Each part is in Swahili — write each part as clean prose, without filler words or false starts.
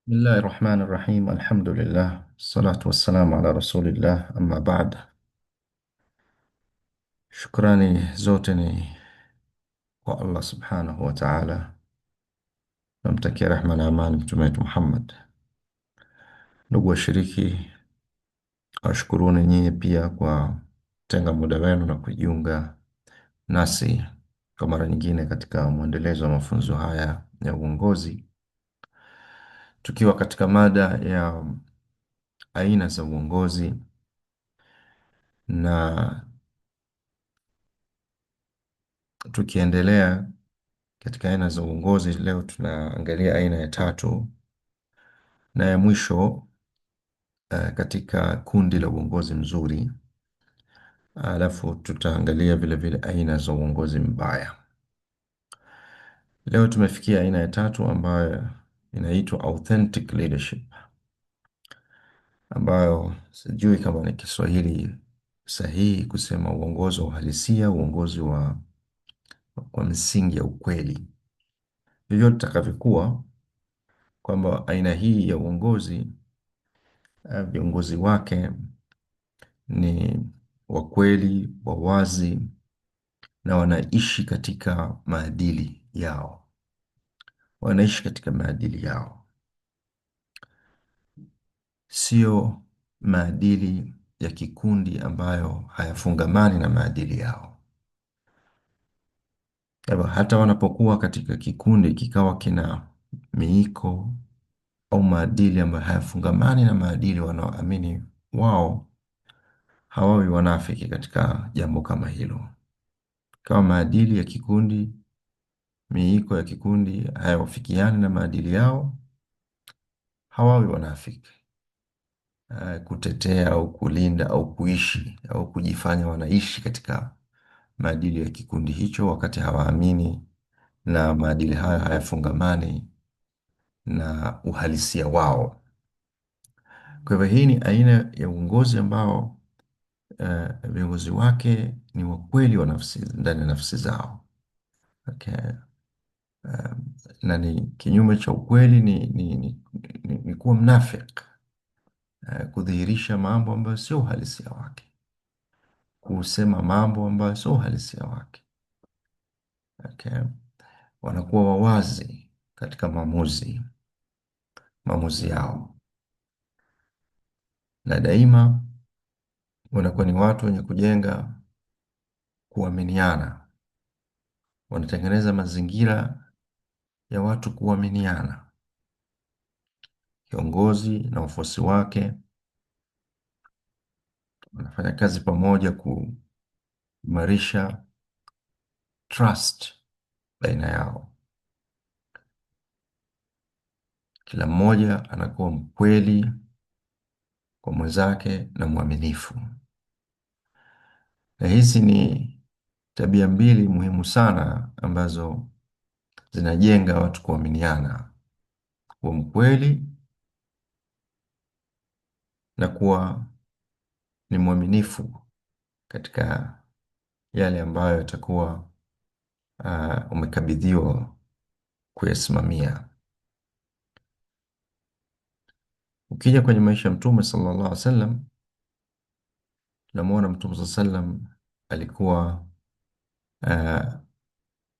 بسم الله الرحمن الرحيم. الحمد لله الصلاة والسلام على رسول الله أما بعد. Shukrani zote ni kwa Allah subhanahu wa ta'ala. Namtakia rehma na amani mtume wetu Muhammad. Ndugu washiriki, washukuruni nyinyi pia kwa tenga muda wenu na kujiunga nasi kwa mara nyingine katika mwendelezo wa mafunzo haya ya uongozi, tukiwa katika mada ya aina za uongozi. Na tukiendelea katika aina za uongozi, leo tunaangalia aina ya tatu na ya mwisho katika kundi la uongozi mzuri. Alafu tutaangalia vile vile aina za uongozi mbaya. Leo tumefikia aina ya tatu ambayo inaitwa authentic leadership, ambayo sijui kama ni Kiswahili sahihi kusema uongozi wa uhalisia, uongozi kwa misingi ya ukweli. Vyovyote itakavyokuwa, kwamba aina hii ya uongozi, viongozi wake ni wakweli, wawazi na wanaishi katika maadili yao. Wanaishi katika maadili yao, sio maadili ya kikundi ambayo hayafungamani na maadili yao. Kwa hivyo hata wanapokuwa katika kikundi kikawa kina miiko au maadili ambayo hayafungamani na maadili wanaoamini wao, hawawi wanafiki katika jambo kama hilo. Kama maadili ya kikundi, miiko ya kikundi hayawafikiani na maadili yao, hawawi wanafiki. Kutetea au kulinda au kuishi au kujifanya wanaishi katika maadili ya kikundi hicho, wakati hawaamini na maadili hayo hayafungamani na uhalisia wao. Kwa hivyo hii ni aina ya uongozi ambao viongozi wake ni wakweli wa nafsi, ndani ya nafsi zao. Okay. Na ni kinyume cha ukweli ni kuwa mnafiki, kudhihirisha mambo ambayo sio uhalisia wake, kusema mambo ambayo sio uhalisia wake. Okay. Wanakuwa wawazi katika maamuzi yao, na daima wanakuwa ni watu wenye kujenga kuaminiana. Wanatengeneza mazingira ya watu kuaminiana. Kiongozi na wafuasi wake wanafanya kazi pamoja kuimarisha trust baina yao. Kila mmoja anakuwa mkweli kwa mwenzake na mwaminifu. Na hizi ni tabia mbili muhimu sana ambazo zinajenga watu kuaminiana: kuwa mkweli na kuwa ni mwaminifu katika yale ambayo yatakuwa umekabidhiwa kuyasimamia. Ukija kwenye maisha ya Mtume sallallahu alaihi wasallam, tunamwona Mtume sallallahu alaihi wasallam alikuwa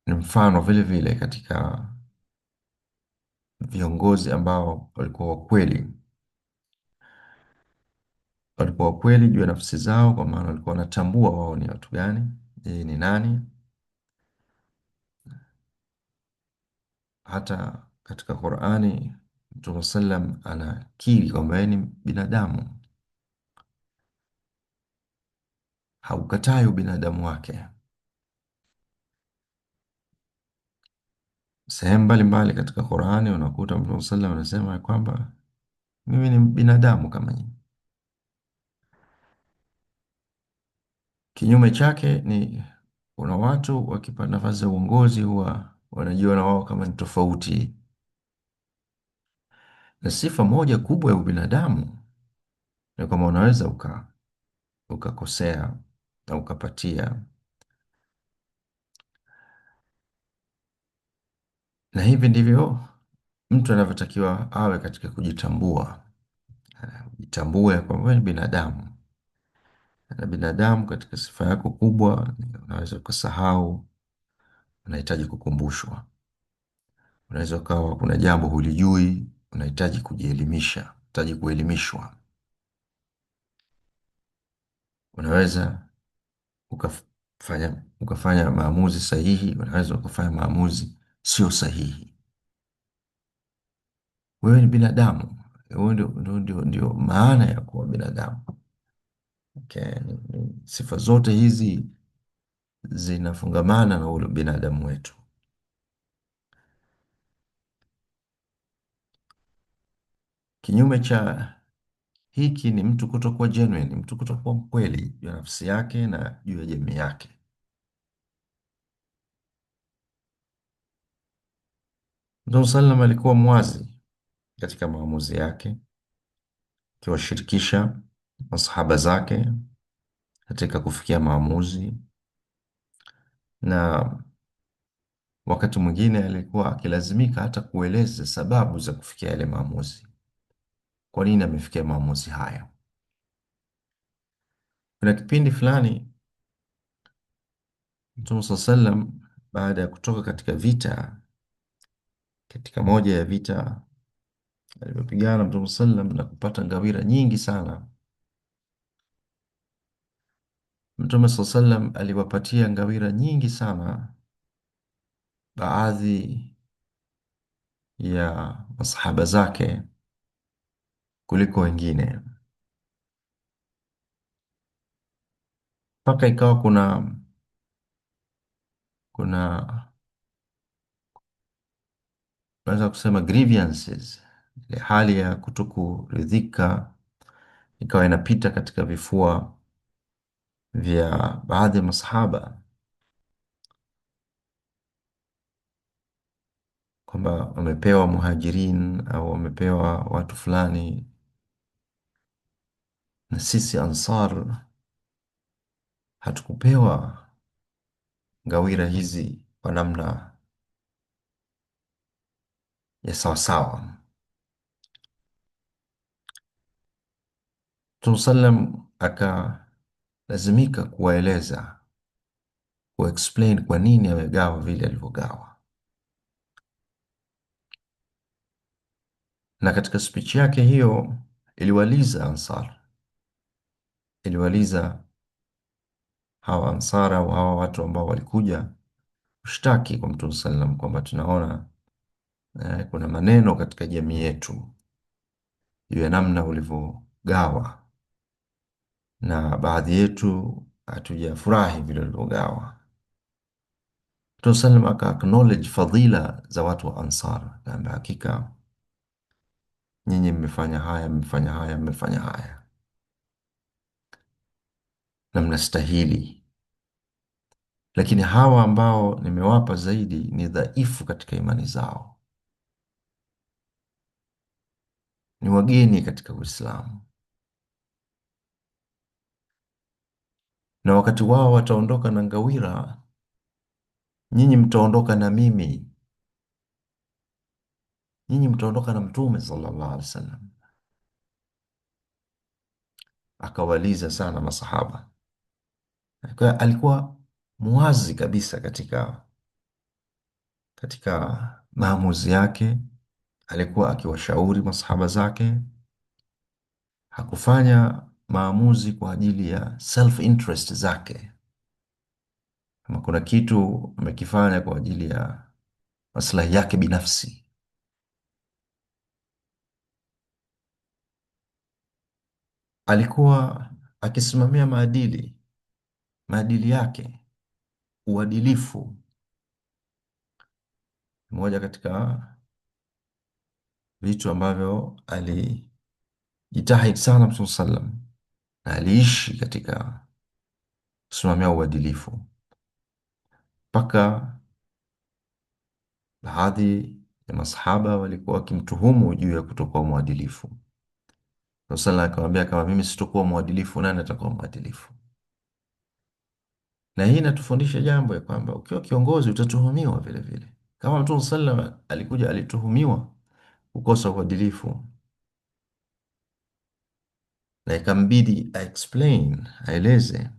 ni mfano vile vile katika viongozi ambao walikuwa wakweli juu ya nafsi zao, kwa maana walikuwa wanatambua wao ni watu gani, yeye ni nani. Hata katika Qur'ani Mtume sallam anakiri kwamba yeye ni binadamu, haukatai ubinadamu wake. Sehemu mbalimbali katika Qur'ani unakuta Mtume sallam anasema ya kwamba mimi ni binadamu kama nyinyi. Kinyume chake ni kuna watu wakipata nafasi za uongozi huwa wanajiona wao kama ni tofauti, na sifa moja kubwa ya ubinadamu ni kwamba unaweza ukakosea na ukapatia, na hivi ndivyo mtu anavyotakiwa awe katika kujitambua. Jitambue kwamba wewe ni binadamu, na binadamu katika sifa yako kubwa, unaweza ukasahau, unahitaji kukumbushwa. Unaweza ukawa kuna jambo hulijui, unahitaji kujielimisha, unahitaji kuelimishwa. Unaweza ukafanya maamuzi sahihi, unaweza ukafanya maamuzi sio sahihi. Wewe ni binadamu. Huo ndio maana ya kuwa binadamu. Okay. Sifa zote hizi zinafungamana na ule binadamu wetu. Kinyume cha hiki ni mtu kutokuwa genuine, mtu kutokuwa mkweli juu ya nafsi yake na juu ya jamii yake. Mtume sallam alikuwa mwazi katika maamuzi yake, akiwashirikisha masahaba zake katika kufikia maamuzi, na wakati mwingine alikuwa akilazimika hata kueleza sababu za kufikia yale maamuzi. Kwa nini amefikia maamuzi haya? Kuna kipindi fulani Mtume sallam baada ya kutoka katika vita, katika moja ya vita alivyopigana Mtume sallam na kupata ngawira nyingi sana, Mtume sallam aliwapatia ngawira nyingi sana baadhi ya masahaba zake kuliko wengine, mpaka ikawa kuna naweza kusema grievances, ile hali ya kutokuridhika ikawa inapita katika vifua vya baadhi ya masahaba, kwamba wamepewa muhajirin au wamepewa watu fulani, na sisi Ansar hatukupewa ngawira hizi kwa namna ya sawasawa. Mtume sallam akalazimika kuwaeleza, kuexplain kwa nini amegawa vile alivyogawa, na katika speech yake hiyo iliwaliza Ansar, iliwaliza hawa Ansara au hawa watu ambao walikuja kushtaki kwa Mtume sallam kwamba tunaona kuna maneno katika jamii yetu juu ya namna ulivyogawa, na baadhi yetu hatujafurahi vile ulivyogawa. Mtume sallam aka acknowledge fadhila za watu wa Ansar, kwamba hakika nyinyi mmefanya haya, mmefanya haya, mmefanya haya na mnastahili, lakini hawa ambao nimewapa zaidi ni dhaifu katika imani zao, ni wageni katika Uislamu, na wakati wao wataondoka na ngawira, nyinyi mtaondoka na mimi, nyinyi mtaondoka na Mtume sallallahu alaihi wasallam. Akawaliza sana masahaba. Alikuwa muwazi kabisa katika maamuzi yake. Alikuwa akiwashauri masahaba zake, hakufanya maamuzi kwa ajili ya self interest zake. Kama kuna kitu amekifanya kwa ajili ya maslahi yake binafsi, alikuwa akisimamia maadili yake, uadilifu. Moja katika vitu ambavyo alijitahidi sana Mtume sallam, na aliishi katika kusimamia uadilifu, mpaka baadhi ya masahaba walikuwa wakimtuhumu juu ya kutokuwa mwadilifu. Mtume sallam akamwambia, kama mimi sitokuwa mwadilifu, nani atakuwa mwadilifu? Na hii inatufundisha jambo ya kwamba ukiwa kiongozi utatuhumiwa vile vile, kama Mtume sallam alikuja alituhumiwa kukosa uadilifu, na ikambidi aeleze,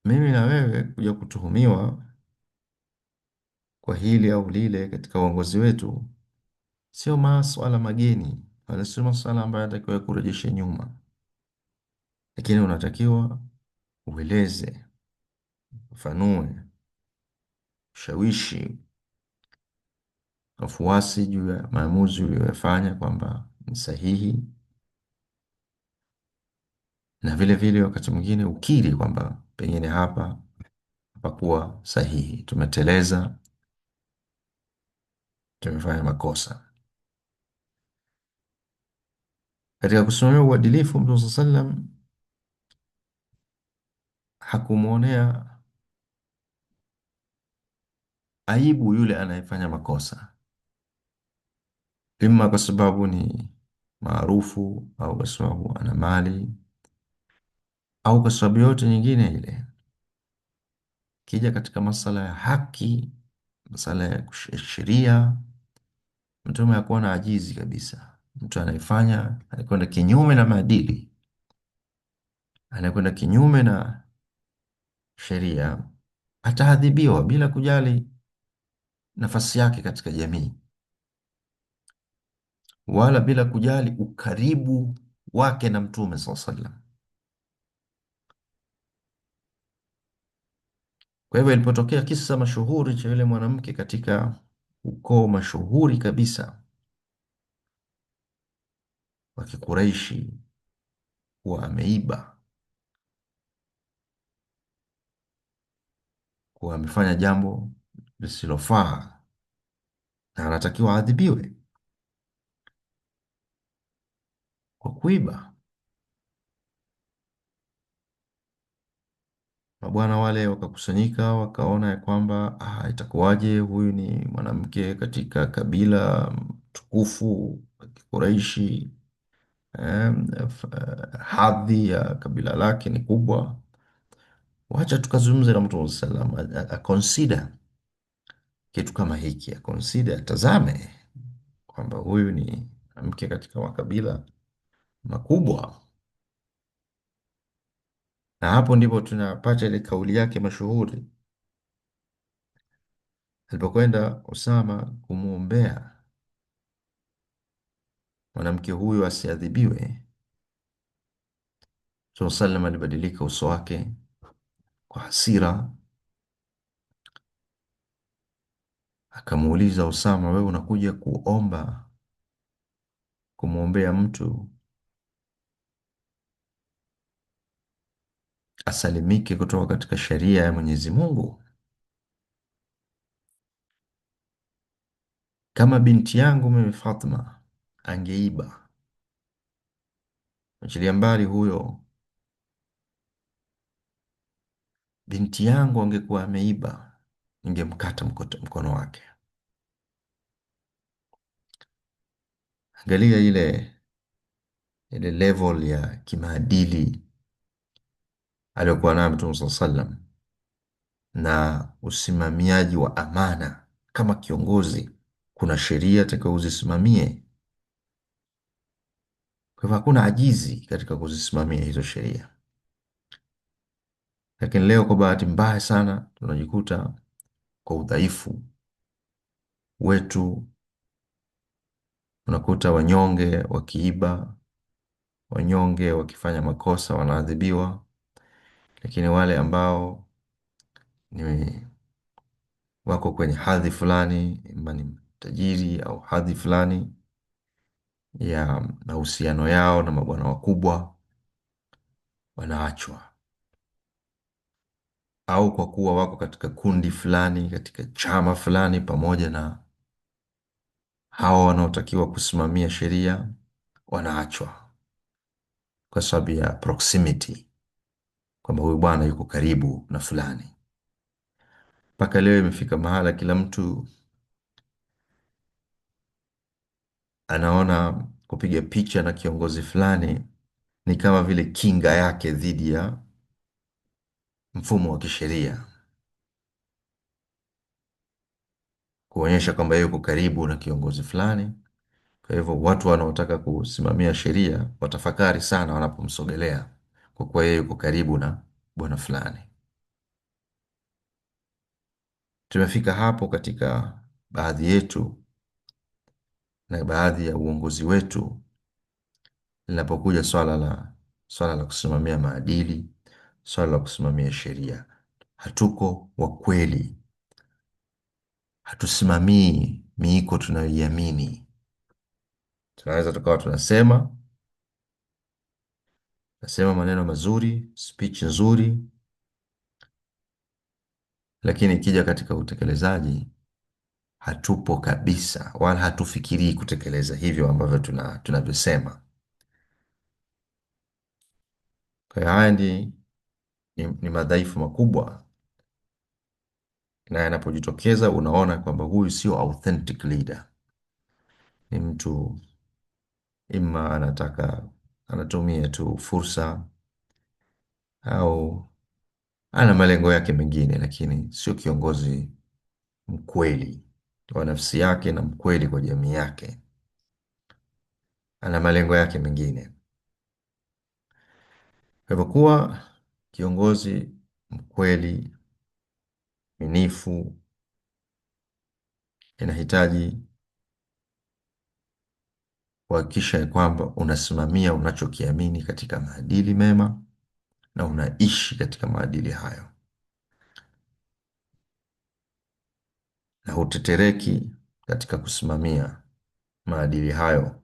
mimi na wewe kuja kutuhumiwa kwa hili au lile katika uongozi wetu sio maswala mageni, wala sio maswala ambayo yanatakiwa kurejesha nyuma, lakini unatakiwa ueleze, ufanue, ushawishi wafuasi juu ya maamuzi uliyoyafanya kwamba ni sahihi, na vile vile wakati mwingine ukiri kwamba pengine hapa hapakuwa sahihi, tumeteleza, tumefanya makosa. Katika kusimamia uadilifu, Mtume SAW sallam hakumwonea aibu yule anayefanya makosa, ima kwa sababu ni maarufu au kwa sababu ana mali au kwa sababu yote nyingine ile. Kija katika masala ya haki, masala ya sheria, Mtume hakuwa na ajizi kabisa. Mtu anayefanya anakwenda kinyume na maadili, anakwenda kinyume na sheria, ataadhibiwa bila kujali nafasi yake katika jamii, wala bila kujali ukaribu wake na Mtume SAW. Kwa hivyo ilipotokea kisa mashuhuri cha yule mwanamke katika ukoo mashuhuri kabisa wa Kikureishi kuwa ameiba, kuwa amefanya jambo lisilofaa na anatakiwa adhibiwe kwa kuiba, mabwana wale wakakusanyika, wakaona ya kwamba itakuwaje, huyu ni mwanamke katika kabila tukufu la Kikureishi, hadhi ya kabila lake ni kubwa, wacha tukazungumze na Mtume sallam consider kitu kama hiki, consider, atazame kwamba huyu ni mwanamke katika makabila makubwa. Na hapo ndipo tunapata ile kauli yake mashuhuri alipokwenda Usama kumwombea mwanamke huyu asiadhibiwe. Mtume sallam alibadilika uso wake kwa hasira, akamuuliza Usama, wewe unakuja kuomba kumwombea mtu asalimike kutoka katika sheria ya Mwenyezi Mungu? Kama binti yangu mimi Fatma angeiba, achilia mbali huyo, binti yangu angekuwa ameiba, ningemkata mkono wake. Angalia ile level ya kimaadili aliyokuwa nayo Mtume sallallahu alaihi wasallam na usimamiaji wa amana. Kama kiongozi, kuna sheria atakayo uzisimamie. Kwa hivyo hakuna ajizi katika kuzisimamia hizo sheria, lakini leo kwa bahati mbaya sana tunajikuta kwa udhaifu wetu, unakuta wanyonge wakiiba, wanyonge wakifanya makosa wanaadhibiwa, lakini wale ambao ni wako kwenye hadhi fulani, ima ni tajiri au hadhi fulani ya mahusiano yao na mabwana wakubwa, wanaachwa, au kwa kuwa wako katika kundi fulani, katika chama fulani, pamoja na hawa wanaotakiwa kusimamia sheria, wanaachwa kwa sababu ya proximity, kwamba huyu bwana yuko karibu na fulani. Mpaka leo imefika mahala kila mtu anaona kupiga picha na kiongozi fulani ni kama vile kinga yake dhidi ya mfumo wa kisheria. kuonyesha kwamba yeye yuko karibu na kiongozi fulani. Kwa hivyo watu wanaotaka kusimamia sheria watafakari sana wanapomsogelea, kwa kuwa yeye yuko karibu na bwana fulani. Tumefika hapo katika baadhi yetu na baadhi ya uongozi wetu, linapokuja swala la kusimamia maadili, swala la kusimamia sheria, hatuko wa kweli, hatusimamii miiko tunayoiamini. Tunaweza tukawa nasema maneno mazuri, speech nzuri, lakini ikija katika utekelezaji hatupo kabisa, wala hatufikirii kutekeleza hivyo ambavyo tunavyosema. Kwa hiyo haya ni madhaifu makubwa, na yanapojitokeza unaona kwamba huyu sio authentic leader. Ni mtu ima anatumia tu fursa, au ana malengo yake mengine, lakini sio kiongozi mkweli wa nafsi yake na mkweli kwa jamii yake. Ana malengo yake mengine. Kwa hivyo kuwa kiongozi mkweli, minifu, inahitaji kuhakikisha ya kwamba unasimamia unachokiamini katika maadili mema na unaishi katika maadili hayo, na hutetereki katika kusimamia maadili hayo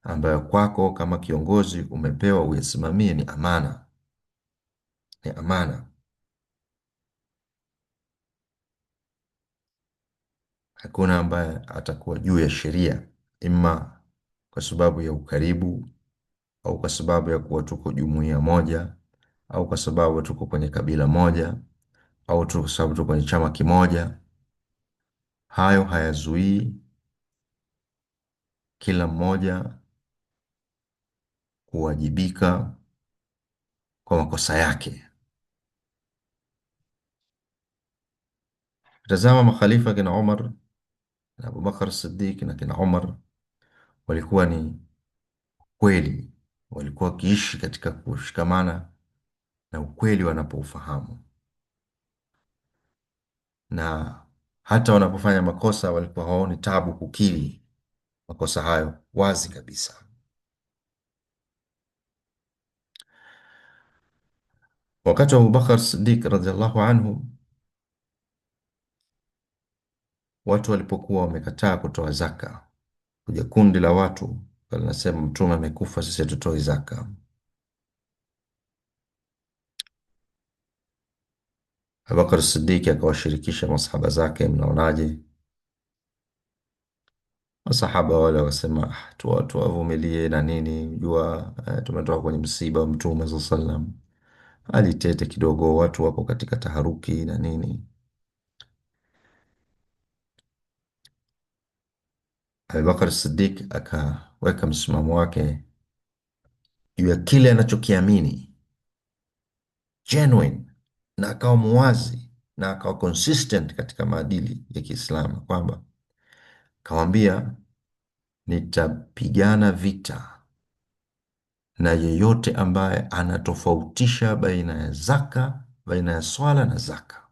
ambayo kwako kama kiongozi umepewa uyasimamie. Ni amana, ni amana. Hakuna ambaye atakuwa juu ya sheria, ima kwa sababu ya ukaribu, au kwa sababu ya kuwa tuko jumuiya moja, au kwa sababu tuko kwenye kabila moja, au tu kwa sababu tuko kwenye chama kimoja. Hayo hayazuii kila mmoja kuwajibika kwa makosa yake. Tazama makhalifa kina Umar na Abubakar Siddiq na kina Umar, walikuwa ni kweli, walikuwa wakiishi katika kushikamana na ukweli wanapoufahamu, na hata wanapofanya makosa walikuwa hawaoni tabu kukiri makosa hayo wazi kabisa. Wakati wa Abubakar Siddiq radhiallahu anhu, watu walipokuwa wamekataa kutoa zaka, kuja kundi la watu walinasema, Mtume amekufa, sisi hatutoi zaka. Abubakar Siddiq akawashirikisha masahaba zake, mnaonaje? Masahaba wale wakasema, tuwavumilie na nini, jua tumetoka kwenye msiba wa Mtume sallallahu alaihi wasallam, alitete kidogo, watu wako katika taharuki na nini. Abubakar Siddiq akaweka msimamo wake juu ya kile anachokiamini genuine, na akawa muwazi na akawa consistent katika maadili ya Kiislamu, kwamba kawambia, nitapigana vita na yeyote ambaye anatofautisha baina ya swala na zaka,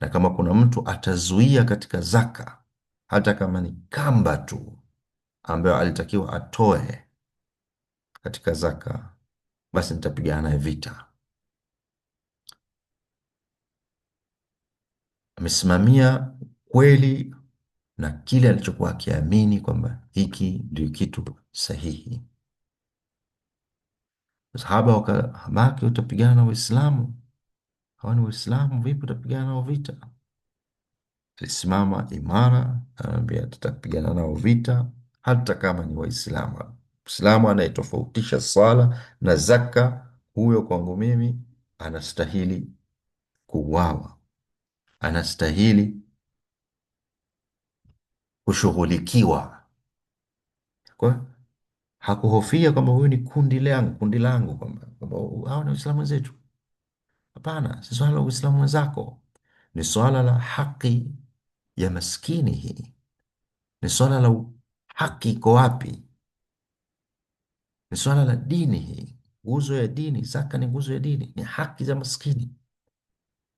na kama kuna mtu atazuia katika zaka, hata kama ni kamba tu ambayo alitakiwa atoe katika zaka, basi nitapigana naye vita. Amesimamia kweli na kile alichokuwa akiamini kwamba hiki ndio kitu sahihi. Sahaba wakabaki, utapigana na Waislamu? Hawa ni Waislamu, vipi utapigana nao vita? Alisimama imara, anambia tutapigana nao vita hata kama ni Waislamu. Muislamu anayetofautisha sala na zaka, huyo kwangu mimi anastahili kuuawa, anastahili kushughulikiwa. Kwa hakuhofia kwamba huyu ni kundi langu, kwamba hao ni Waislamu wenzetu. Hapana, si swala la Uislamu wenzako, ni swala la haki ya maskini hii, ni swala la haki iko wapi, ni swala la dini hii, nguzo ya dini. Zaka ni nguzo ya dini, ni haki za maskini.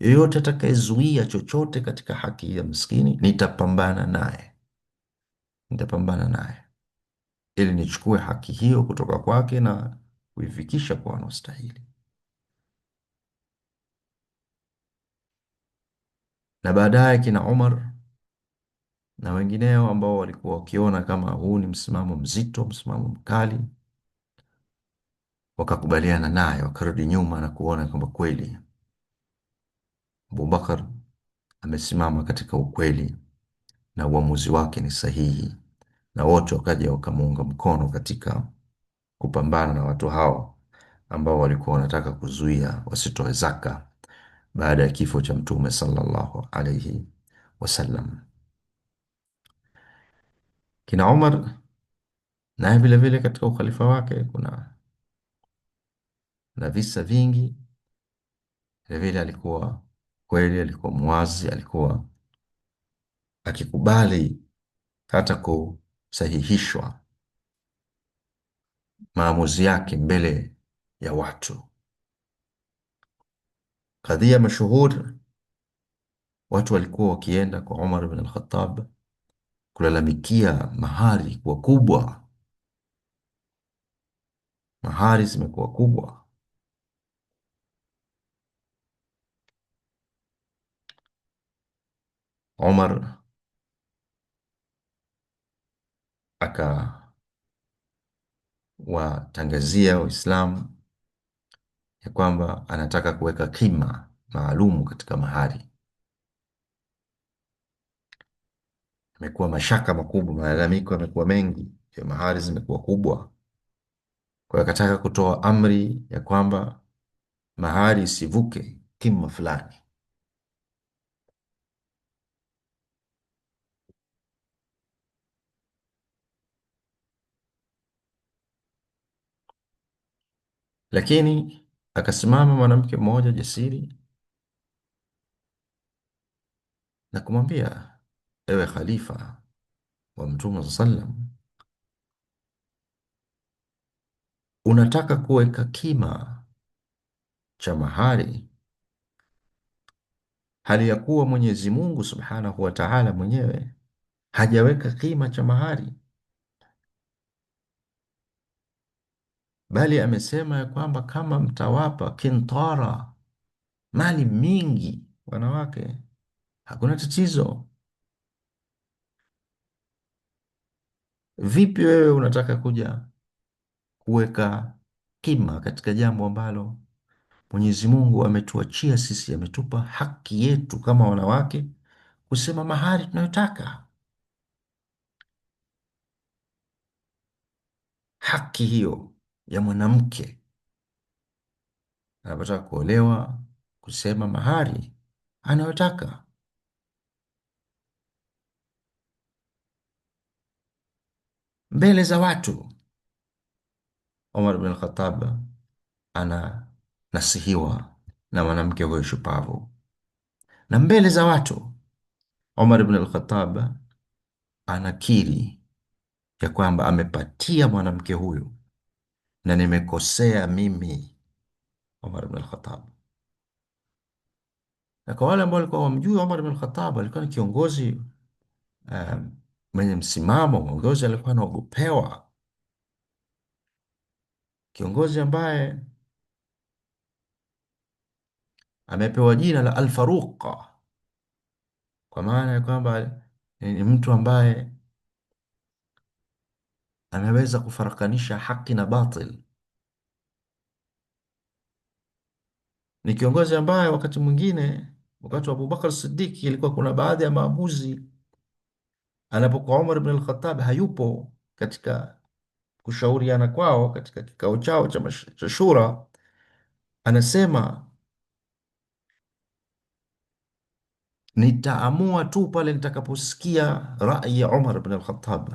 Yeyote atakayezuia chochote katika haki ya maskini, nitapambana naye, nitapambana naye ili nichukue haki hiyo kutoka kwake na kuifikisha kwa wanaostahili. Na baadaye kina Umar na wengineo ambao walikuwa wakiona kama huu ni msimamo mzito, msimamo mkali, wakakubaliana naye, wakarudi nyuma na kuona kwamba kweli Abubakar amesimama katika ukweli na uamuzi wake ni sahihi, na wote wakaja wakamuunga mkono katika kupambana na watu hao ambao walikuwa wanataka kuzuia wasitoe zaka baada ya kifo cha Mtume sallallahu alayhi wasallam. Kina Umar naye vile vile katika ukhalifa wake kuna na visa vingi. Vile vile alikuwa kweli, alikuwa muwazi, alikuwa akikubali hata kusahihishwa maamuzi yake mbele ya watu. Kadhia mashuhur, watu walikuwa wakienda kwa Umar ibn al-Khattab kulalamikia mahari kuwa kubwa, mahari zimekuwa kubwa. Umar akawatangazia Waislamu ya kwamba anataka kuweka kima maalumu katika mahari. Imekuwa mashaka makubwa, malalamiko yamekuwa mengi ya mahari zimekuwa kubwa. Kwa hiyo akataka kutoa amri ya kwamba mahari isivuke kima fulani. Lakini akasimama mwanamke mmoja jasiri na kumwambia, ewe khalifa wa Mtume sallam, unataka kuweka kima cha mahari hali ya kuwa Mwenyezi Mungu Subhanahu wa Ta'ala mwenyewe hajaweka kima cha mahari, bali amesema ya kwamba kama mtawapa kintara, mali mingi, wanawake, hakuna tatizo. Vipi wewe unataka kuja kuweka kima katika jambo ambalo Mwenyezi Mungu ametuachia sisi, ametupa haki yetu kama wanawake kusema mahari tunayotaka. Haki hiyo ya mwanamke anapotaka kuolewa kusema mahari anayotaka. Mbele za watu, Umar bin Khattab ananasihiwa na mwanamke huyo shupavu, na mbele za watu Umar bin al-Khattab anakiri ya kwamba amepatia mwanamke huyu na nimekosea mimi, Umar bin al-Khattab. Na kwa wale ambao walikuwa wamjui, Umar bin al-Khattab alikuwa ni kiongozi mwenye msimamo, kiongozi alikuwa anaogopewa, kiongozi ambaye amepewa jina la Al-Faruq, kwa maana ya kwamba ni mtu ambaye ameweza kufarakanisha haki na batil. Ni kiongozi ambaye wakati mwingine, wakati wa Abubakar Siddiq, ilikuwa kuna baadhi ya maamuzi anapokuwa Umar ibn al-Khattab hayupo katika kushauriana kwao katika kikao chao cha shura, anasema nitaamua tu pale nitakaposikia rai ya Umar ibn al-Khattab,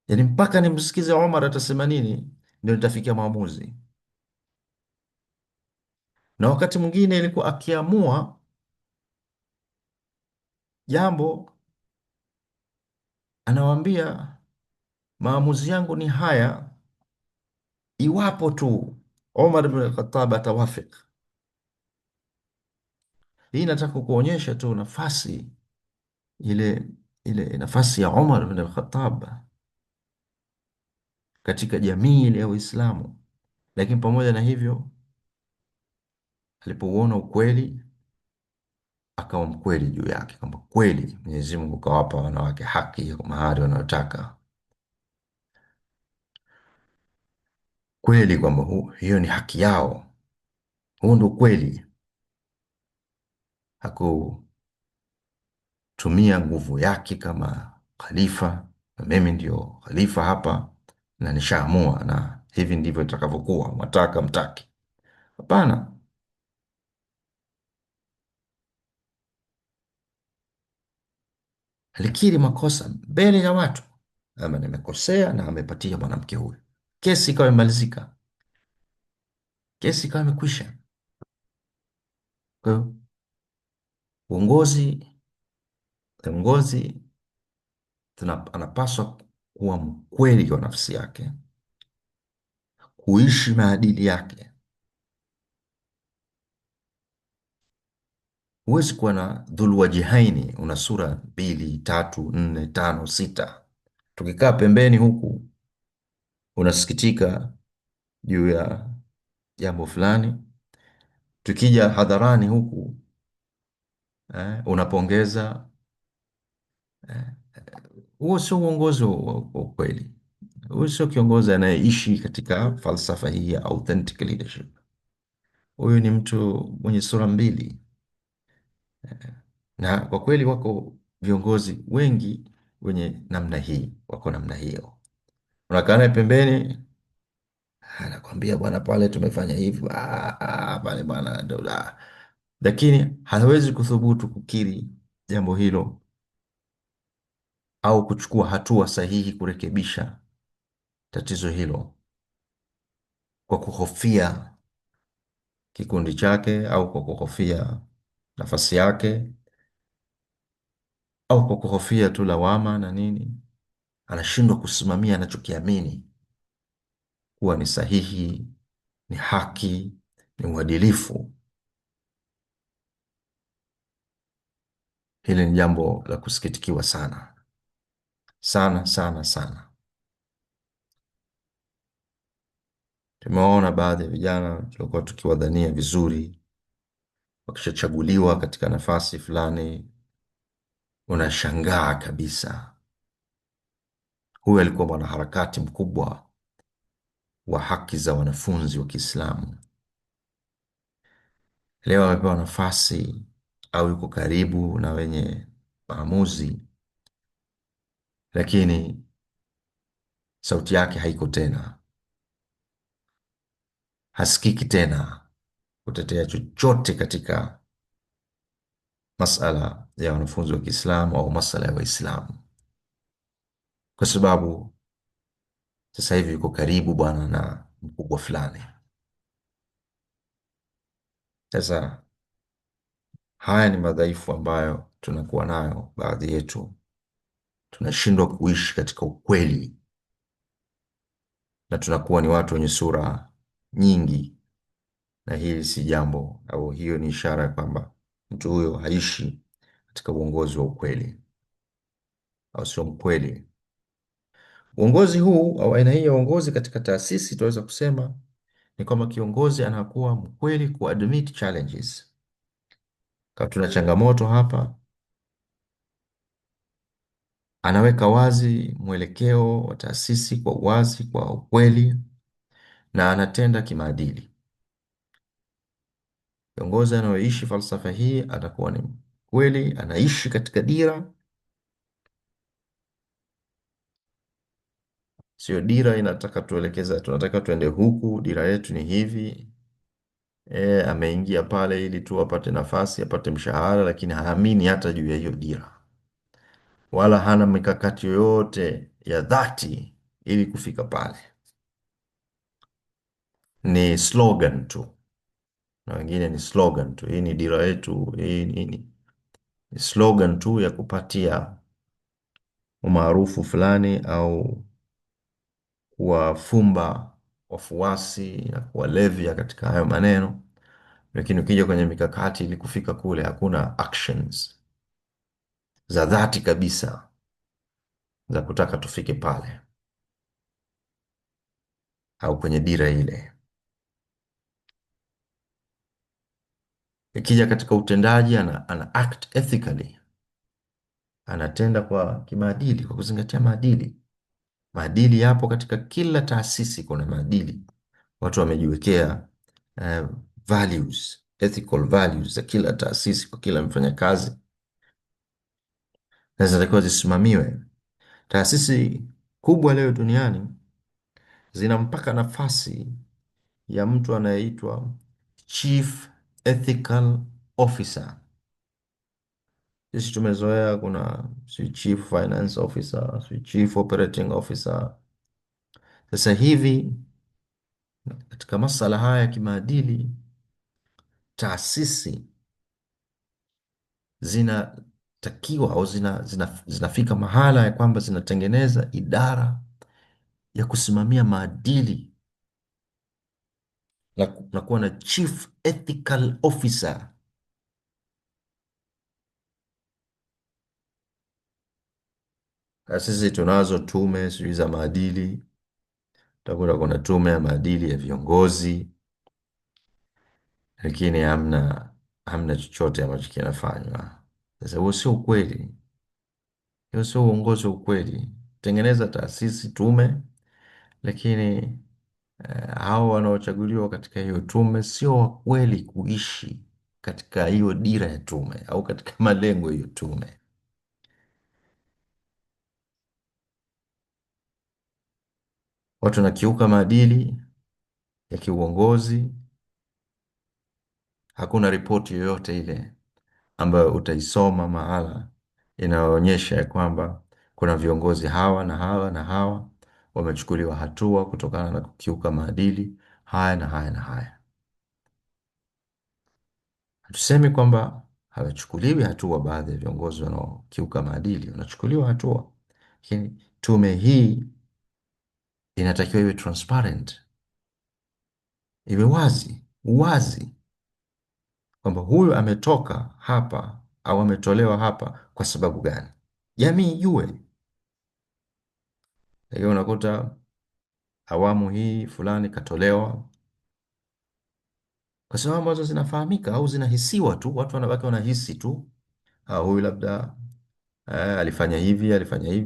yani mpaka nimsikize Umar atasema nini ndio nitafikia maamuzi. Na wakati mwingine ilikuwa akiamua jambo, anawaambia maamuzi yangu ni haya iwapo tu Omar bin Khattab atawafik. Hii inataka kuonyesha tu nafasi ile ile nafasi ya Omar bin Khattab katika jamii ile ya Uislamu. Lakini pamoja na hivyo, alipouona ukweli akawa mkweli juu yake, kwamba kweli Mwenyezi Mungu kawapa wanawake haki ya mahari wanayotaka, kweli kwamba hiyo ni haki yao, huu ndio kweli. Hakutumia nguvu yake kama khalifa, na mimi ndio khalifa hapa na nishaamua na hivi ndivyo itakavyokuwa, mwataka mtaki. Hapana, alikiri makosa mbele ya watu, ama nimekosea na amepatia mwanamke huyu, kesi ikawa imemalizika, kesi ikawa imekwisha. Kwa hiyo uongozi kiongozi anapaswa kuwa mkweli kwa nafsi yake, kuishi maadili yake. Huwezi kuwa na dhulwajihaini, una sura mbili, tatu, nne, tano, sita. Tukikaa pembeni huku unasikitika juu ya jambo fulani, tukija hadharani huku unapongeza. Huo sio uongozi wa ukweli. Huyu sio kiongozi anayeishi katika falsafa hii ya authentic leadership. Huyu ni mtu mwenye sura mbili, na kwa kweli wako viongozi wengi wenye namna hii, wako namna hiyo. Unakaa naye pembeni, anakwambia bwana, pale tumefanya hivi, pale bwana lakini hawezi kuthubutu kukiri jambo hilo au kuchukua hatua sahihi kurekebisha tatizo hilo, kwa kuhofia kikundi chake au kwa kuhofia nafasi yake au kwa kuhofia tu lawama na nini. Anashindwa kusimamia anachokiamini kuwa ni sahihi, ni haki, ni uadilifu. Hili ni jambo la kusikitikiwa sana sana sana sana. Tumewaona baadhi ya vijana tulikuwa tukiwadhania vizuri, wakishachaguliwa katika nafasi fulani, unashangaa kabisa, huyu alikuwa mwanaharakati mkubwa wa haki za wanafunzi wa Kiislamu, leo amepewa nafasi au yuko karibu na wenye maamuzi, lakini sauti yake haiko tena, hasikiki tena kutetea chochote katika masala ya wanafunzi wa Kiislamu au masala ya Waislamu, kwa sababu sasa hivi yuko karibu bwana na mkubwa fulani. Sasa haya ni madhaifu ambayo tunakuwa nayo baadhi yetu, tunashindwa kuishi katika ukweli na tunakuwa ni watu wenye sura nyingi, na hili si jambo, au hiyo ni ishara ya kwamba mtu huyo haishi katika uongozi wa ukweli au sio mkweli. Uongozi huu au aina hii ya uongozi katika taasisi, tunaweza kusema ni kwamba kiongozi anakuwa mkweli ku admit challenges. Kama tuna changamoto hapa, anaweka wazi mwelekeo wa taasisi kwa uwazi, kwa ukweli, na anatenda kimaadili. Kiongozi anayoishi falsafa hii atakuwa ni kweli, anaishi katika dira, sio dira inataka tuelekeza, tunataka tuende huku, dira yetu ni hivi. Ameingia pale ili tu apate nafasi, apate mshahara, lakini haamini hata juu ya hiyo dira, wala hana mikakati yoyote ya dhati ili kufika pale. Ni slogan tu, na wengine ni slogan tu, hii ni dira yetu, hii nini. slogan tu ya kupatia umaarufu fulani au kuwafumba wafuasi na kuwalevya katika hayo maneno, lakini ukija kwenye mikakati ili kufika kule hakuna actions za dhati kabisa za kutaka tufike pale au kwenye dira ile. Ikija katika utendaji, ana act ethically, anatenda kwa kimaadili, kwa kuzingatia maadili. Maadili yapo katika kila taasisi, kuna maadili watu wamejiwekea, eh, values, ethical values za kila taasisi kwa kila mfanyakazi, na zinatakiwa zisimamiwe. Taasisi kubwa leo duniani zina mpaka nafasi ya mtu anayeitwa Chief Ethical Officer. Sisi tumezoea kuna si Chief Finance Officer, si Chief Operating Officer. Sasa hivi katika masala haya ya kimaadili, taasisi zinatakiwa au zinafika mahala ya kwamba zinatengeneza idara ya kusimamia maadili na kuwa na Chief Ethical Officer. Sisi tunazo tume sijui za maadili, utakuta kuna tume ya maadili ya viongozi, lakini hamna chochote ambacho kinafanywa. Sasa huo sio ukweli, huo sio uongozi wa ukweli. Tengeneza taasisi, tume, lakini hao wanaochaguliwa katika hiyo tume sio wa kweli kuishi katika hiyo dira ya tume au katika malengo ya hiyo tume. Watu wanakiuka maadili ya kiuongozi. Hakuna ripoti yoyote ile ambayo utaisoma mahala inayoonyesha ya kwamba kuna viongozi hawa na hawa na hawa wamechukuliwa hatua kutokana na kukiuka maadili haya na haya na haya. Hatusemi kwamba hawachukuliwi hatua, baadhi ya viongozi wanaokiuka maadili wanachukuliwa hatua, lakini tume hii inatakiwa iwe transparent, iwe uwazi kwamba huyu ametoka hapa au ametolewa hapa kwa sababu gani, jamii ijue. Lakini unakuta awamu hii fulani katolewa kwa sababu ambazo zinafahamika au zinahisiwa tu, watu wanabaki wanahisi tu, huyu labda alifanya hivi,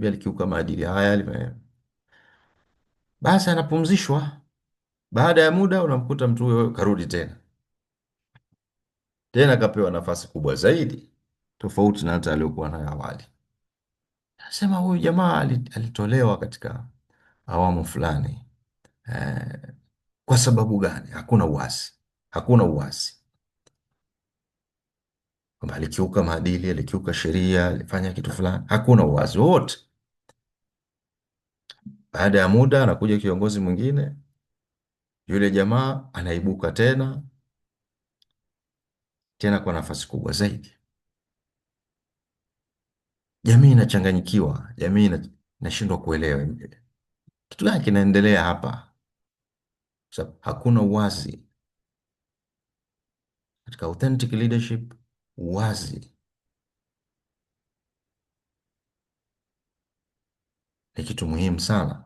alikiuka maadili haya, basi anapumzishwa. Baada ya muda unamkuta mtu huyo karudi tena kapewa nafasi kubwa zaidi, tofauti na hata aliyokuwa nayo awali. Nasema huyu jamaa alitolewa katika awamu fulani, eh, kwa sababu gani? Hakuna uwazi kwamba alikiuka maadili, alikiuka sheria, alifanya kitu fulani. Hakuna uwazi wote. Baada ya muda anakuja kiongozi mwingine, yule jamaa anaibuka tena kwa nafasi kubwa zaidi. Jamii inachanganyikiwa, inashindwa kuelewa kitu gani kinaendelea hapa. So, hakuna uwazi katika authentic leadership. Uwazi ni kitu muhimu sana.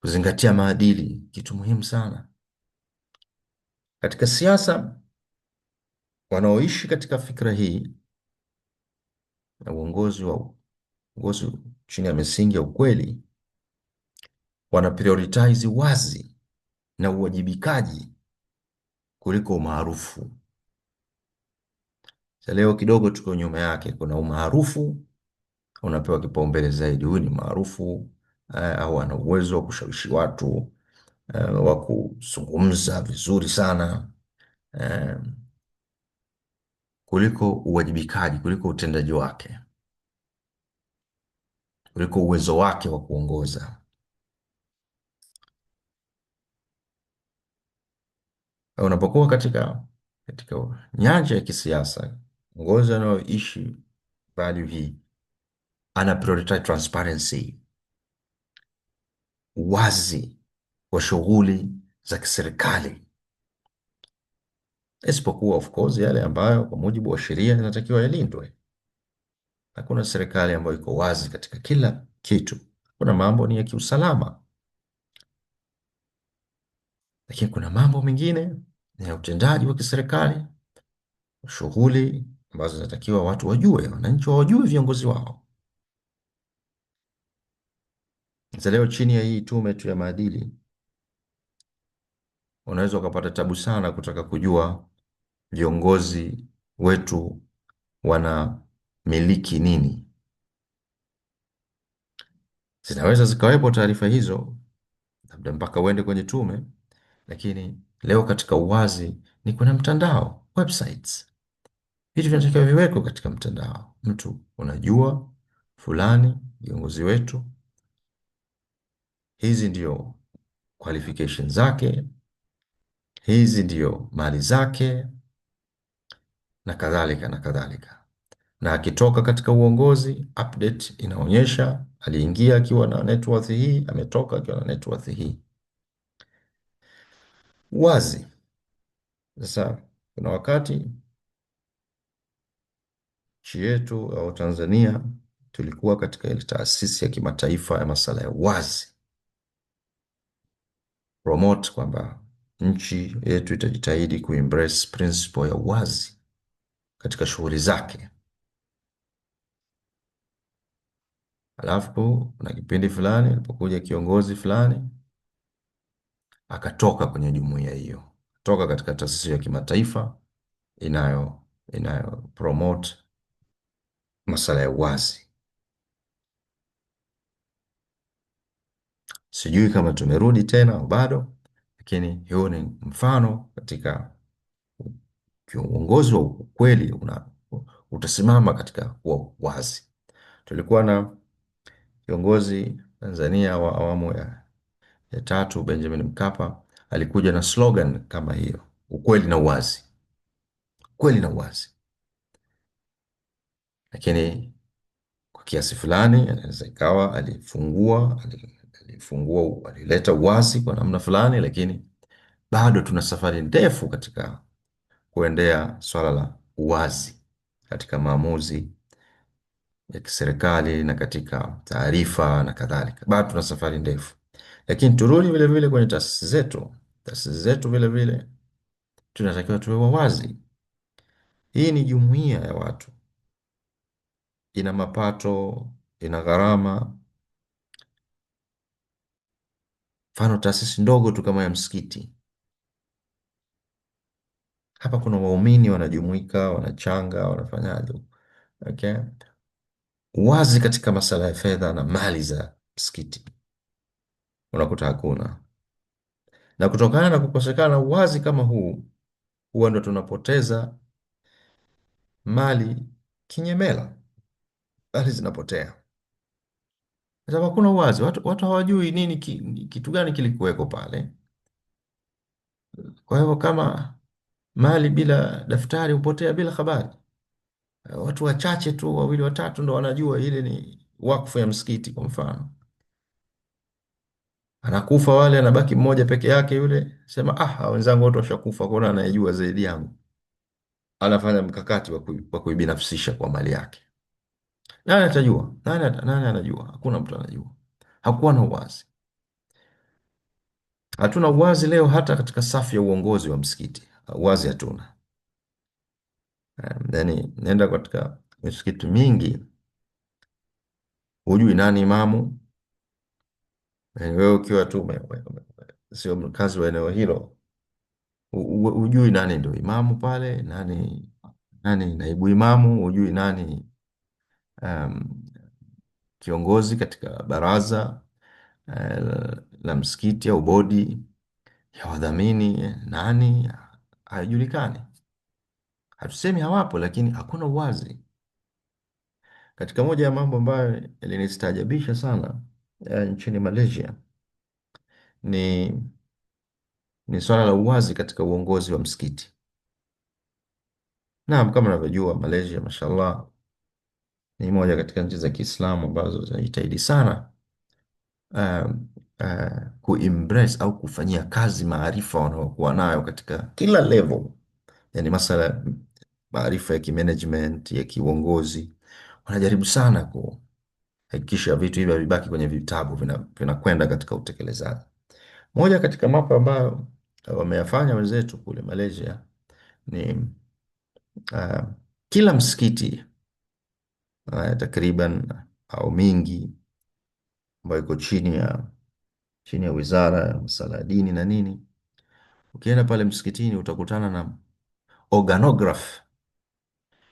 Kuzingatia maadili, kitu muhimu sana katika siasa. Wanaoishi katika fikra hii na uongozi chini ya misingi ya ukweli, wana prioritize wazi na uwajibikaji kuliko umaarufu. Leo kidogo tuko nyuma yake, kuna umaarufu unapewa kipaumbele zaidi. Huyu ni maarufu, au ana uwezo wa kushawishi watu, wa kuzungumza vizuri sana, eh, kuliko uwajibikaji, kuliko utendaji wake, kuliko uwezo wake wa kuongoza. Unapokuwa katika nyanja ya kisiasa, Kiongozi anayoishi value hii ana prioritize transparency, uwazi wa shughuli za kiserikali, isipokuwa of course yale ambayo kwa mujibu wa sheria yanatakiwa yalindwe. Hakuna serikali ambayo iko wazi katika kila kitu. Kuna mambo ni ya kiusalama, lakini kuna mambo mengine ni ya utendaji wa kiserikali, shughuli ambazo zinatakiwa watu wajue, wananchi wajue viongozi wao. Sasa leo chini ya hii tume tu ya maadili, unaweza ukapata tabu sana kutaka kujua viongozi wetu wanamiliki nini. Zinaweza zikawepo taarifa hizo, labda mpaka uende kwenye tume, lakini leo katika uwazi ni kuna mtandao, websites, vitu vinatakiwa viwekwe katika mtandao. Mtu unajua fulani viongozi wetu, hizi ndio qualification zake, hizi ndio mali zake na kadhalika na kadhalika. Na akitoka katika uongozi, update inaonyesha aliingia akiwa na net worth hii, ametoka akiwa na net worth hii. Wazi. Sasa kuna wakati nchi yetu au Tanzania tulikuwa katika ile taasisi ya kimataifa ya masuala ya wazi, promote kwamba nchi yetu itajitahidi kuembrace principle ya wazi katika shughuli zake. Alafu kuna kipindi fulani alipokuja kiongozi fulani akatoka kwenye jumuiya hiyo, toka katika taasisi ya kimataifa inayo promote masuala ya wazi. Sijui kama tumerudi tena au bado, lakini hiyo ni mfano katika uongozi wa ukweli utasimama katika kuwa wazi. Tulikuwa na kiongozi Tanzania wa awamu ya tatu Benjamin Mkapa, alikuja na slogan kama hiyo, ukweli na uwazi, ukweli na uwazi. Lakini kwa kiasi fulani anaweza ikawa alileta uwazi kwa namna fulani, lakini bado tuna safari ndefu katika kuendea swala la uwazi katika maamuzi ya kiserikali na katika taarifa na kadhalika. Bado tuna safari ndefu, lakini turudi vile vile kwenye taasisi zetu. Taasisi zetu vile vile tunatakiwa tuwe wawazi. Hii ni jumuiya ya watu, ina mapato, ina gharama. Mfano, taasisi ndogo tu kama ya msikiti, hapa kuna waumini wanajumuika, wanachanga, wanafanyaje? Okay, uwazi katika masala ya fedha na mali za msikiti unakuta hakuna, na kutokana na kukosekana uwazi kama huu, huwa ndo tunapoteza mali kinyemela, mali zinapotea. Sasa hakuna uwazi, watu hawajui nini kitu gani kilikuweko pale. Kwa hivyo kama mali bila daftari hupotea bila habari. Watu wachache tu, wawili watatu, ndo wanajua ile ni wakfu ya msikiti. Kwa mfano, anakufa wale, anabaki mmoja peke yake, yule sema wenzangu wote washakufa, kuna anayejua zaidi yangu. Anafanya mkakati wa kuibinafsisha kwa mali yake. Nani atajua? Nani anajua? Hakuna mtu anajua. Hakuwa na uwazi. Hatuna uwazi leo hata katika safu ya uongozi wa msikiti, uwazi hatuna. Yani nenda katika misikiti mingi, hujui nani imamu. Yani wewe ukiwa tu sio mkazi wa eneo hilo, hujui nani ndio imamu pale, nani naibu imamu, hujui nani um, kiongozi katika baraza la msikiti au bodi ya wadhamini, nani haijulikani. Hatusemi hawapo, lakini hakuna uwazi. Katika moja ya mambo ambayo yalinistaajabisha sana nchini Malaysia ni swala la uwazi katika uongozi wa msikiti. Naam, kama unavyojua Malaysia, mashallah, ni moja katika nchi za Kiislamu ambazo zinajitahidi sana kuembrace au kufanyia kazi maarifa wanaokuwa nayo katika kila level, yani masala maarifa ya kimanagement, ya kiuongozi. Wanajaribu sana kuhakikisha vitu hivi havibaki kwenye vitabu, vinakwenda katika utekelezaji. Moja katika mambo ambayo wameyafanya wenzetu kule Malaysia ni uh, kila msikiti takriban au mingi ambayo iko chini ya wizara ya masuala ya dini na nini, ukienda pale msikitini utakutana na organograph,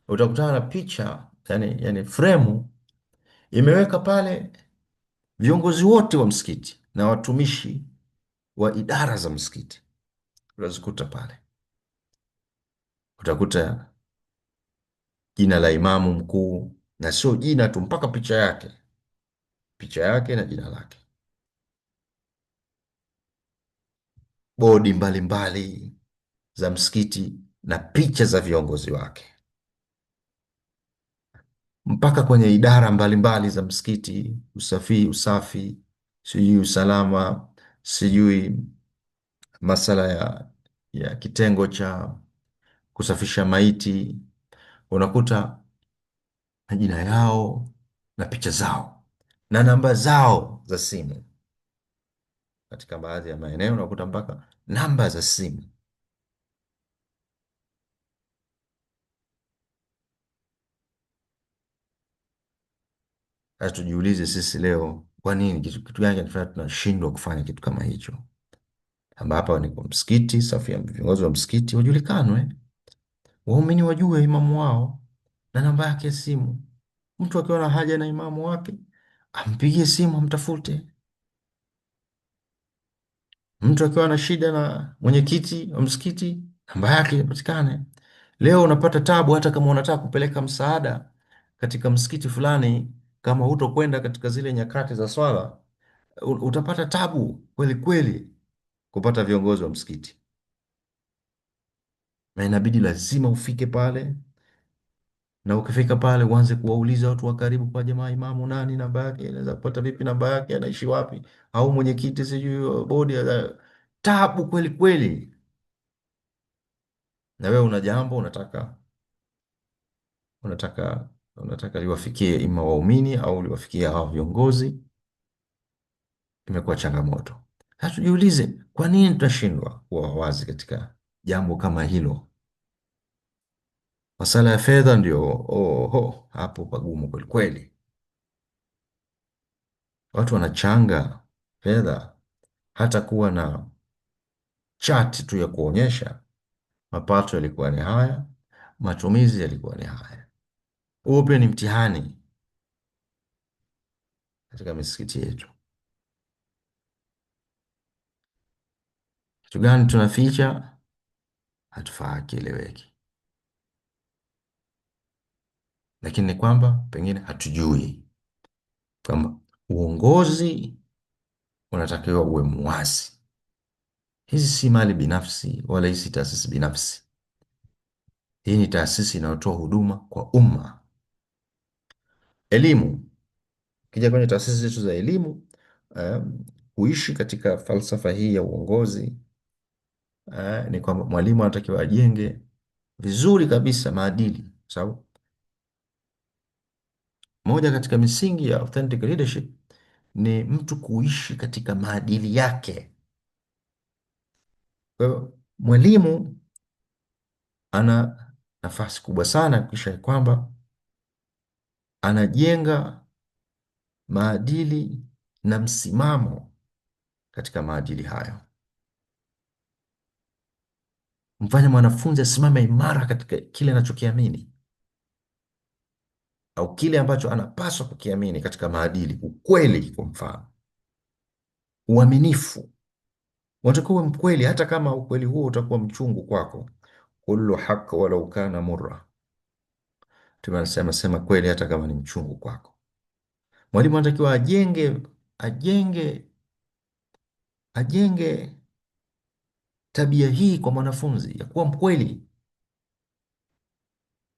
utakutana na picha, yani fremu imeweka pale viongozi wote wa msikiti na watumishi wa idara za msikiti, utazikuta pale. Utakuta jina la imamu mkuu, na sio jina tu, mpaka picha yake na jina lake, bodi mbalimbali za msikiti na picha za viongozi wake, mpaka kwenye idara mbalimbali za msikiti, usafi, sijui usalama, sijui masala ya kitengo cha kusafisha maiti, unakuta majina yao na picha zao na namba zao za simu. Katika baadhi ya maeneo unakuta mpaka namba za simu. Sasa tujiulize sisi leo, kwa nini, kitu gani kinafanya tunashindwa kufanya kitu kama hicho? Hapa ni kwa msikiti, safu ya viongozi wa msikiti wajulikanwe, waumini wajue imamu wao na namba yake ya simu. Mtu akiwa na haja na imamu wake ampigie simu, amtafute. Mtu akiwa na shida na mwenyekiti wa msikiti, namba yake ipatikane. Leo unapata tabu, hata kama unataka kupeleka msaada katika msikiti fulani, kama hutokwenda katika zile nyakati za swala, utapata tabu kweli kweli kupata viongozi wa msikiti, na inabidi lazima ufike pale, na ukifika pale uanze kuwauliza watu wa karibu, kwa jamaa, imamu nani, namba yake, naweza kupata vipi namba yake, anaishi wapi, au mwenyekiti sijui bodi tabu kweli kweli. Na wewe una jambo unataka liwafikie ima waumini au liwafikie hao viongozi, imekuwa changamoto. Sasa tujiulize, kwa nini tunashindwa kuwa wazi katika jambo kama hilo? Masala ya fedha ndio, oho, hapo pagumu kweli kweli. Watu wanachanga fedha, hata kuwa na chati tu ya kuonyesha mapato yalikuwa ni haya, matumizi yalikuwa ni haya. Huo pia ni mtihani katika misikiti yetu. Kitu gani tunaficha? Hatufaa kieleweki, lakini ni kwamba pengine hatujui kwamba uongozi unatakiwa uwe muwazi. Hizi si mali binafsi, wala hizi si taasisi binafsi. Hii ni taasisi inayotoa huduma kwa umma. Elimu, ukija kwenye taasisi zetu za elimu, kuishi katika falsafa hii ya uongozi, ni kwamba mwalimu anatakiwa ajenge vizuri kabisa maadili, sababu moja katika misingi ya authentic leadership ni mtu kuishi katika maadili yake. Kwa hiyo mwalimu ana nafasi kubwa sana kuhakikisha kwamba anajenga maadili na msimamo katika maadili hayo, mfanye mwanafunzi asimame imara katika kile anachokiamini au kile ambacho anapaswa kukiamini katika maadili. Ukweli, kwa mfano, uaminifu. Unatakiwa uwe mkweli, hata kama ukweli huo utakuwa mchungu kwako. Kullu haq walau kana murra, tunasema sema kweli hata kama ni mchungu kwako. Mwalimu anatakiwa ajenge ajenge tabia hii kwa mwanafunzi ya kuwa mkweli.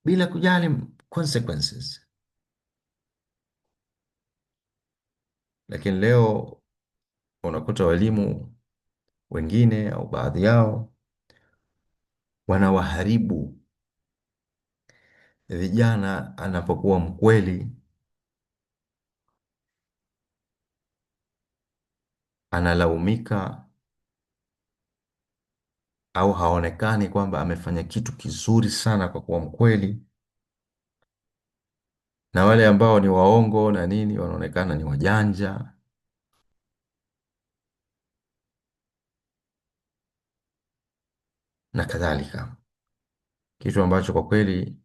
bila kujali consequences. Lakini leo unakuta walimu wengine au baadhi yao wanawaharibu vijana. Anapokuwa mkweli, analaumika au haonekani kwamba amefanya kitu kizuri sana kwa kuwa mkweli, na wale ambao ni waongo na nini wanaonekana ni wajanja na kadhalika, kitu ambacho kwa kweli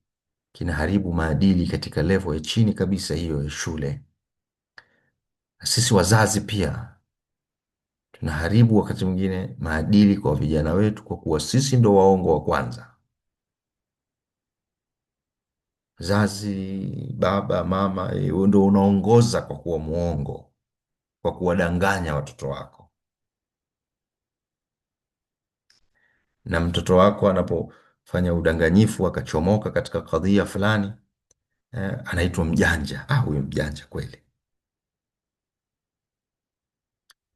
kinaharibu maadili katika level ya chini kabisa hiyo ya shule. Na sisi wazazi pia tunaharibu wakati mwingine maadili kwa vijana wetu kwa kuwa sisi ndo waongo wa kwanza. Mzazi, baba, mama, ndo unaongoza kwa kuwa muongo, kwa kuwadanganya watoto wako. Na mtoto wako anapofanya udanganyifu akachomoka katika kadhia fulani, anaitwa mjanja. Huyu mjanja kweli.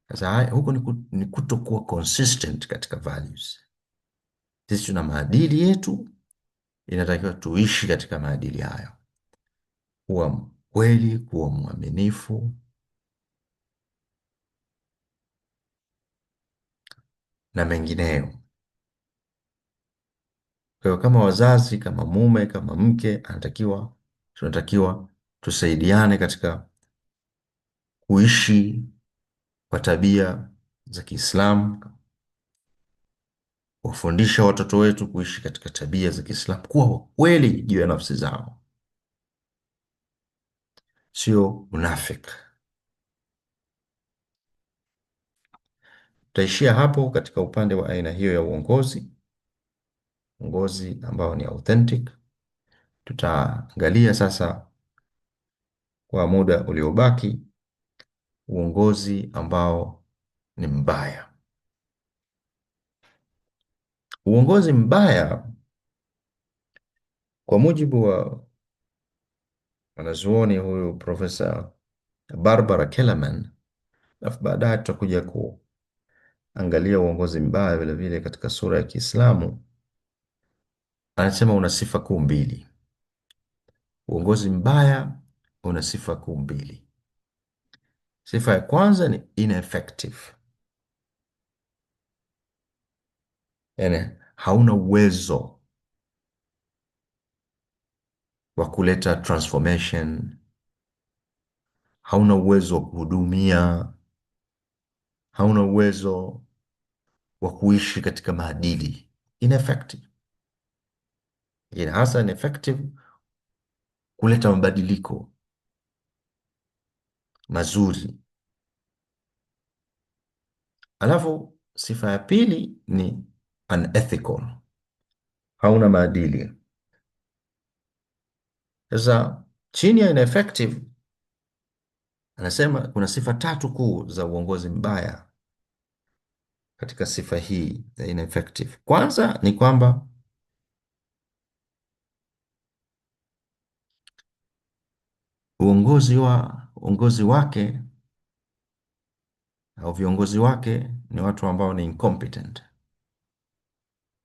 Sasa huko ni kutokuwa consistent katika values. Sisi tuna maadili yetu, inatakiwa tuishi katika maadili hayo, kuwa mkweli, kuwa mwaminifu na mengineyo. Kwa hiyo kama wazazi, kama mume, kama mke, tunatakiwa tusaidiane katika kuishi kwa tabia za Kiislamu, wafundisha watoto wetu kuishi katika tabia za Kiislamu, kuwa wakweli juu ya nafsi zao, sio unafiki. Tutaishia hapo katika upande wa aina hiyo ya uongozi ambao ni authentic. Tutaangalia sasa kwa muda uliobaki uongozi ambao ni mbaya. Uongozi mbaya kwa mujibu wa mwanazuoni huyu Profesa Barbara Kellerman, alafu baadaye tutakuja kuangalia uongozi mbaya vile vile katika sura ya Kiislamu. Anasema una sifa kuu mbili. Uongozi mbaya una sifa kuu mbili. Sifa ya kwanza ni ineffective, yani hauna uwezo wa kuleta transformation, hauna uwezo wa kuhudumia, hauna uwezo wa kuishi katika maadili. Ineffective. Lakini hasa ineffective kuleta mabadiliko mazuri. Alafu sifa ya pili ni unethical, hauna maadili. Sasa chini ya ineffective anasema kuna sifa tatu kuu za uongozi mbaya. Katika sifa hii ya ineffective, kwanza ni kwamba uongozi wake au viongozi wake ni watu ambao ni incompetent,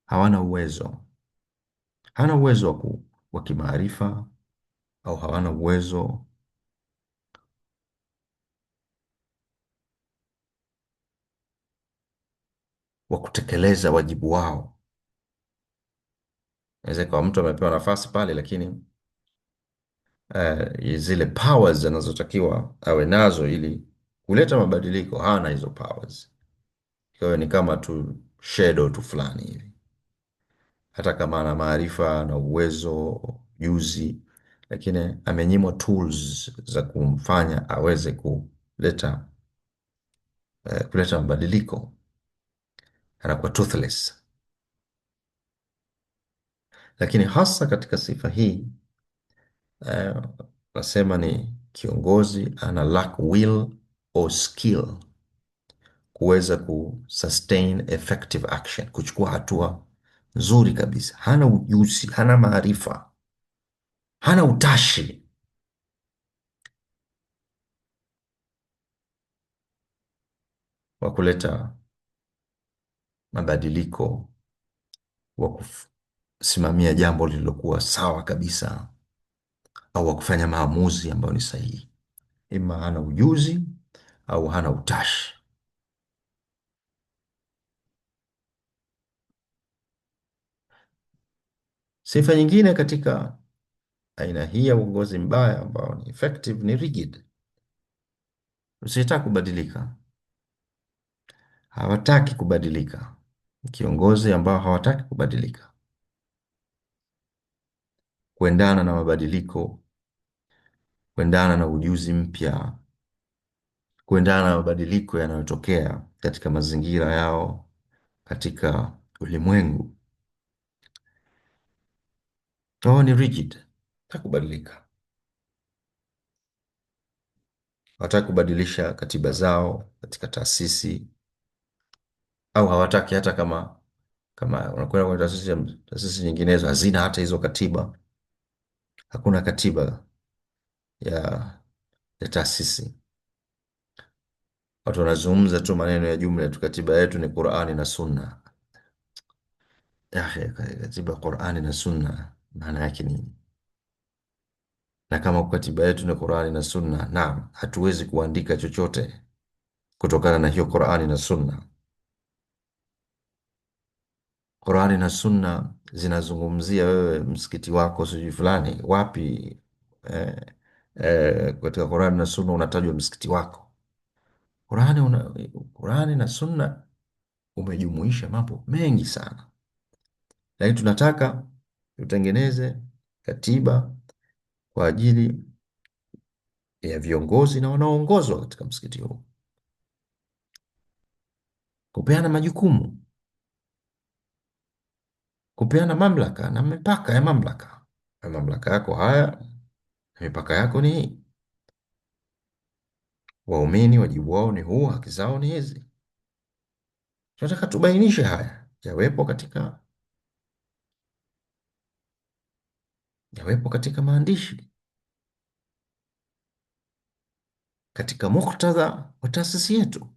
hawana uwezo, wa kimaarifa, au hawana uwezo wa kutekeleza wajibu wao. Inaweza kuwa mtu amepewa nafasi pale, lakini zile powers anazotakiwa awe nazo ili kuleta mabadiliko hana hizo powers. Kwa hiyo ni kama tu shadow tu fulani hivi, hata kama ana maarifa na uwezo, juzi, lakini amenyimwa tools za kumfanya aweze kuleta mabadiliko, anakuwa toothless. Lakini hasa katika sifa hii nasema ni kiongozi ana lack will or skill kuweza kusustain effective action, kuchukua hatua nzuri kabisa. Hana ujuzi, hana maarifa hana utashi wa kuleta mabadiliko, wa kusimamia jambo lililokuwa sawa kabisa, au wa kufanya maamuzi ambayo ni sahihi. Ima hana ujuzi au hana utashi. Sifa nyingine katika aina hii ya uongozi mbaya ambao ni effective ni rigid, usitaka kubadilika, hawataki kubadilika. Kiongozi ambao hawataki kubadilika, kuendana na mabadiliko, kuendana na ujuzi mpya, kuendana na mabadiliko yanayotokea katika mazingira yao, katika ulimwengu. Wao ni rigid, hawataki kubadilika, hawataki kubadilisha katiba zao katika taasisi, au hawataki hata kama unakwenda kwenye taasisi nyinginezo hazina hata hizo katiba. Hakuna katiba ya taasisi. Watu wanazungumza tu maneno ya jumla tu, katiba yetu ni Qur'ani na Sunna. Ya akhi, katiba Qur'ani na Sunna maana yake nini? Na kama katiba yetu ni Qur'ani na Sunna, naam, hatuwezi kuandika chochote kutokana na hiyo Qur'ani na Sunna. Qur'ani na Sunna zinazungumzia wewe msikiti wako sijui fulani wapi, eh, katika Qur'ani na Sunna unatajwa msikiti wako. Qur'ani na Sunna umejumuisha mambo mengi sana, lakini tunataka tutengeneze katiba kwa ajili ya viongozi na wanaoongozwa katika msikiti huu, kupeana majukumu, kupeana mamlaka na mipaka ya mamlaka. Na mamlaka yako haya na mipaka yako ni hii. Waumini wajibu wao ni huu, haki zao ni hizi. Tunataka tubainishe haya, yawepo katika maandishi, katika muktadha wa taasisi yetu,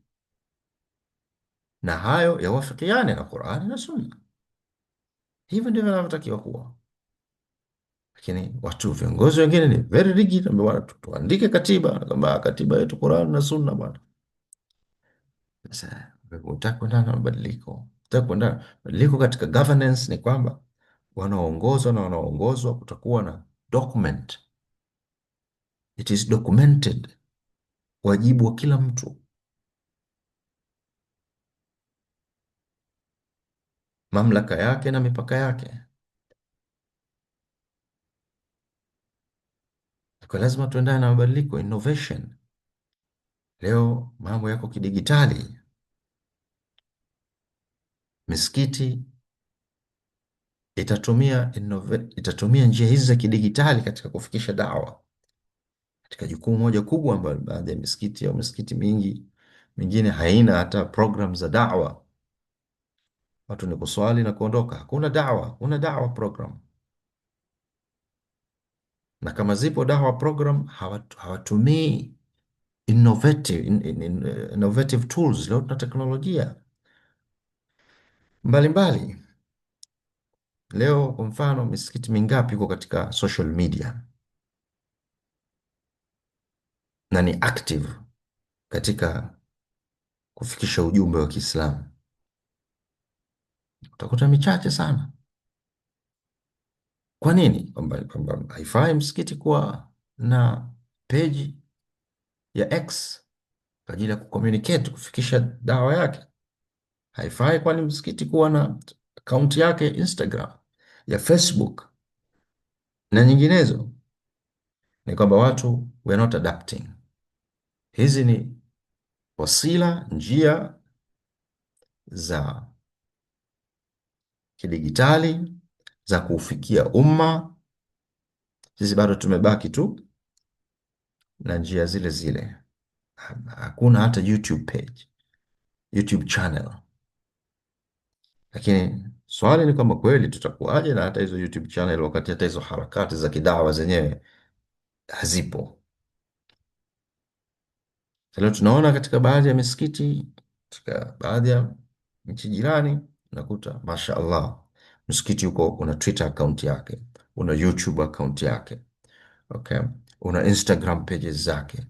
na hayo yawafikiane na Qur'ani na Sunna. Hivyo ndivyo vinavyotakiwa kuwa. Lakini watu viongozi wengine ni very rigid, bwana, tuandike katiba kwamba katiba yetu Qur'an na Sunna bwana. Sasa unataka kwenda na mabadiliko, unataka kwenda mabadiliko katika governance, ni kwamba wanaoongozwa na wanaoongozwa kutakuwa na document, it is documented, wajibu wa kila mtu, mamlaka yake na mipaka yake. Kwa lazima tuendane na mabadiliko, innovation. Leo mambo yako kidigitali. Misikiti itatumia njia hizi za kidigitali katika kufikisha dawa, katika jukumu moja kubwa ambalo baadhi ya misikiti au misikiti mingine haina hata program za dawa. Watu ni kuswali na kuondoka, hakuna dawa program. Na kama zipo dawa program, hawatumii innovative tools. Leo tuna teknolojia mbalimbali. Leo kwa mfano, misikiti mingapi iko katika social media na ni active katika kufikisha ujumbe wa Kiislamu? Utakuta michache sana. Kwa nini? Kwamba haifai msikiti kuwa na page ya X kwa ajili ya kucommunicate, kufikisha dawa yake? Haifai kwani msikiti kuwa na akaunti yake Instagram, ya Facebook na nyinginezo? Ni kwamba watu we are not adapting. Hizi ni njia za kidigitali za kuufikia umma. Sisi bado tumebaki tu na njia zile zile. Hakuna hata YouTube page, YouTube channel. Lakini Swali ni kama kweli tutakuwaje na hata hizo YouTube channel wakati hata hizo harakati za kidawa zenyewe hazipo. Leo tunaona katika baadhi ya misikiti, katika baadhi ya nchi jirani, unakuta masha Allah, msikiti huko una Twitter account yake, una YouTube account yake, okay? Una Instagram pages zake,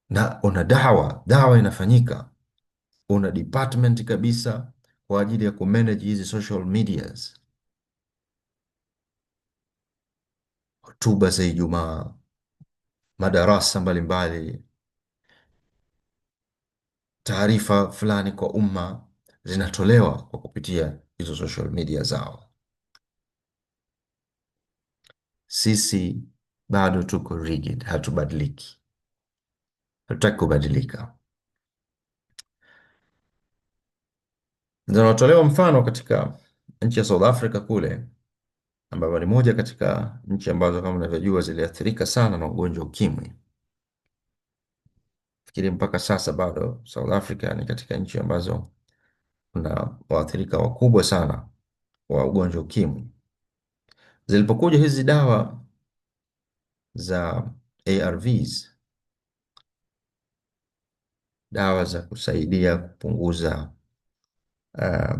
na una dawa inafanyika, una department kabisa kwa ajili ya kumanage hizi social medias, hotuba za Ijumaa, madarasa mbalimbali, taarifa fulani kwa umma zinatolewa kwa kupitia hizo social media zao. Sisi bado tuko rigid, hatubadiliki, hatutaki kubadilika. Ndio natolewa mfano katika nchi ya South Africa kule, ambayo ni moja katika nchi ambazo kama unavyojua ziliathirika sana na ugonjwa wa ukimwi. Fikiri mpaka sasa bado South Africa ni katika nchi ambazo kuna waathirika wakubwa sana wa ugonjwa wa ukimwi. Zilipokuja hizi dawa za ARVs, dawa za kusaidia kupunguza uh,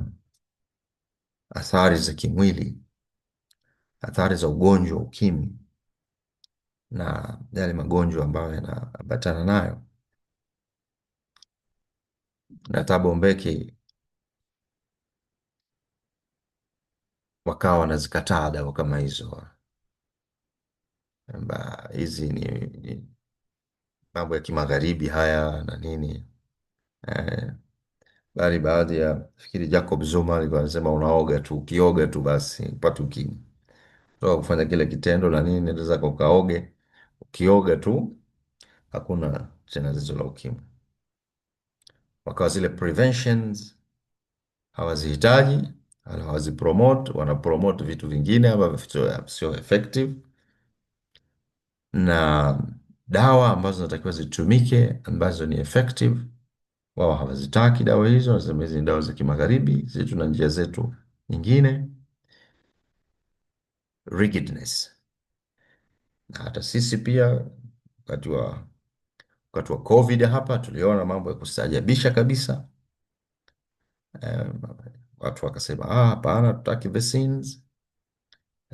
athari za kimwili, athari za ugonjwa wa ukimwi na yale magonjwa ambayo yanaambatana nayo, na Thabo Mbeki wakawa wanazikataa dawa kama hizo, kwamba hizi ni mambo ya kimagharibi haya na nini. eh, Bali baadhi ya fikiri Jacob Zuma alikuwa anasema unaoga tu, ukioga tu basi upate ukimwi. Toka kufanya kile kitendo na nini, nenda zako ukaoge, ukioga tu hakuna tena tatizo la ukimwi. Wakawa zile preventions hawazihitaji, hawazipromote, wanapromote vitu vingine ambavyo sio effective, na dawa ambazo zinatakiwa zitumike ambazo ni effective wao hawazitaki dawa hizo, wanasema hizi ni dawa za kimagharibi, sisi tuna njia zetu nyingine. Rigidness. Na hata sisi pia wakati wa wakati wa COVID hapa tuliona mambo ya kustaajabisha kabisa. Um, Watu wakasema hapana, tutaki vaccines,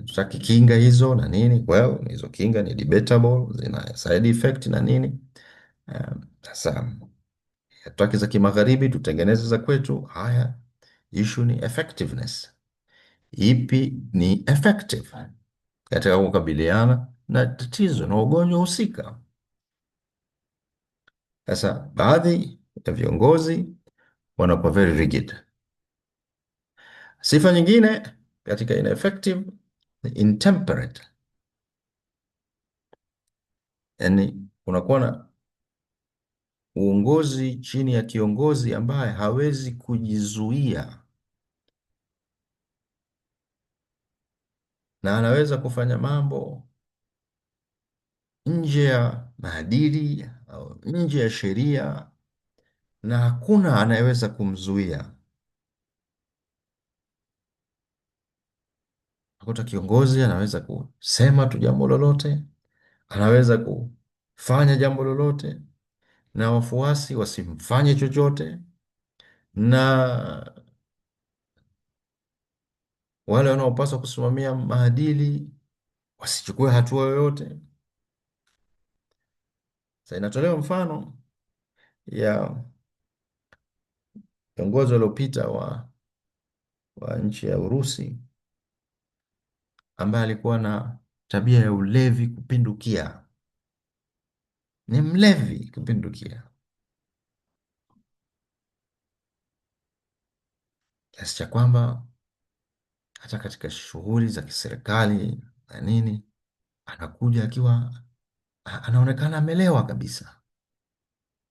tutaki kinga hizo na nini. Well, hizo kinga ni debatable, zina side effect na nini. Sasa hatutaki za kimagharibi, tutengeneze za kwetu. Haya, issue ni effectiveness. Ipi ni effective katika kukabiliana na tatizo na ugonjwa husika? Sasa baadhi ya viongozi wanakuwa very rigid. Sifa nyingine katika ineffective ni intemperate, yani unakuwa na uongozi chini ya kiongozi ambaye hawezi kujizuia na anaweza kufanya mambo nje ya maadili au nje ya sheria na hakuna anayeweza kumzuia. Akuta kiongozi anaweza kusema tu jambo lolote, anaweza kufanya jambo lolote na wafuasi wasimfanye chochote, na wale wanaopaswa kusimamia maadili wasichukue hatua yoyote. Sasa inatolewa mfano ya kiongozi waliopita wa nchi ya Urusi ambaye alikuwa na tabia ya ulevi kupindukia, ni mlevi kupindukia, kiasi cha kwamba hata katika shughuli za kiserikali na nini anakuja akiwa anaonekana amelewa kabisa.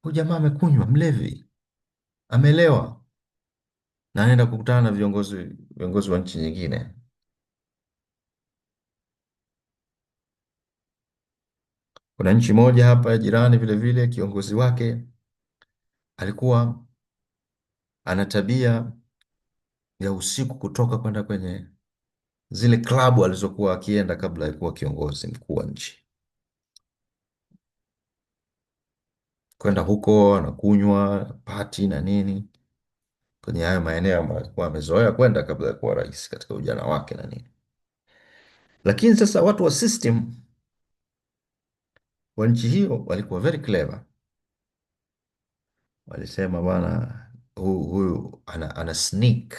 Huyu jamaa amekunywa, mlevi, amelewa, na anaenda kukutana na viongozi wa nchi nyingine. Kuna nchi moja hapa ya jirani vile vile, kiongozi wake alikuwa ana tabia ya usiku kutoka kwenda kwenye zile klabu alizokuwa akienda kabla ya kuwa kiongozi mkuu wa nchi, kwenda huko na kunywa pati na nini kwenye hayo maeneo ambayo alikuwa amezoea kwenda kabla ya kuwa rais katika ujana wake na nini. Lakini sasa watu wa system wa nchi hiyo walikuwa very clever, walisema bwana, huyu ana sneak,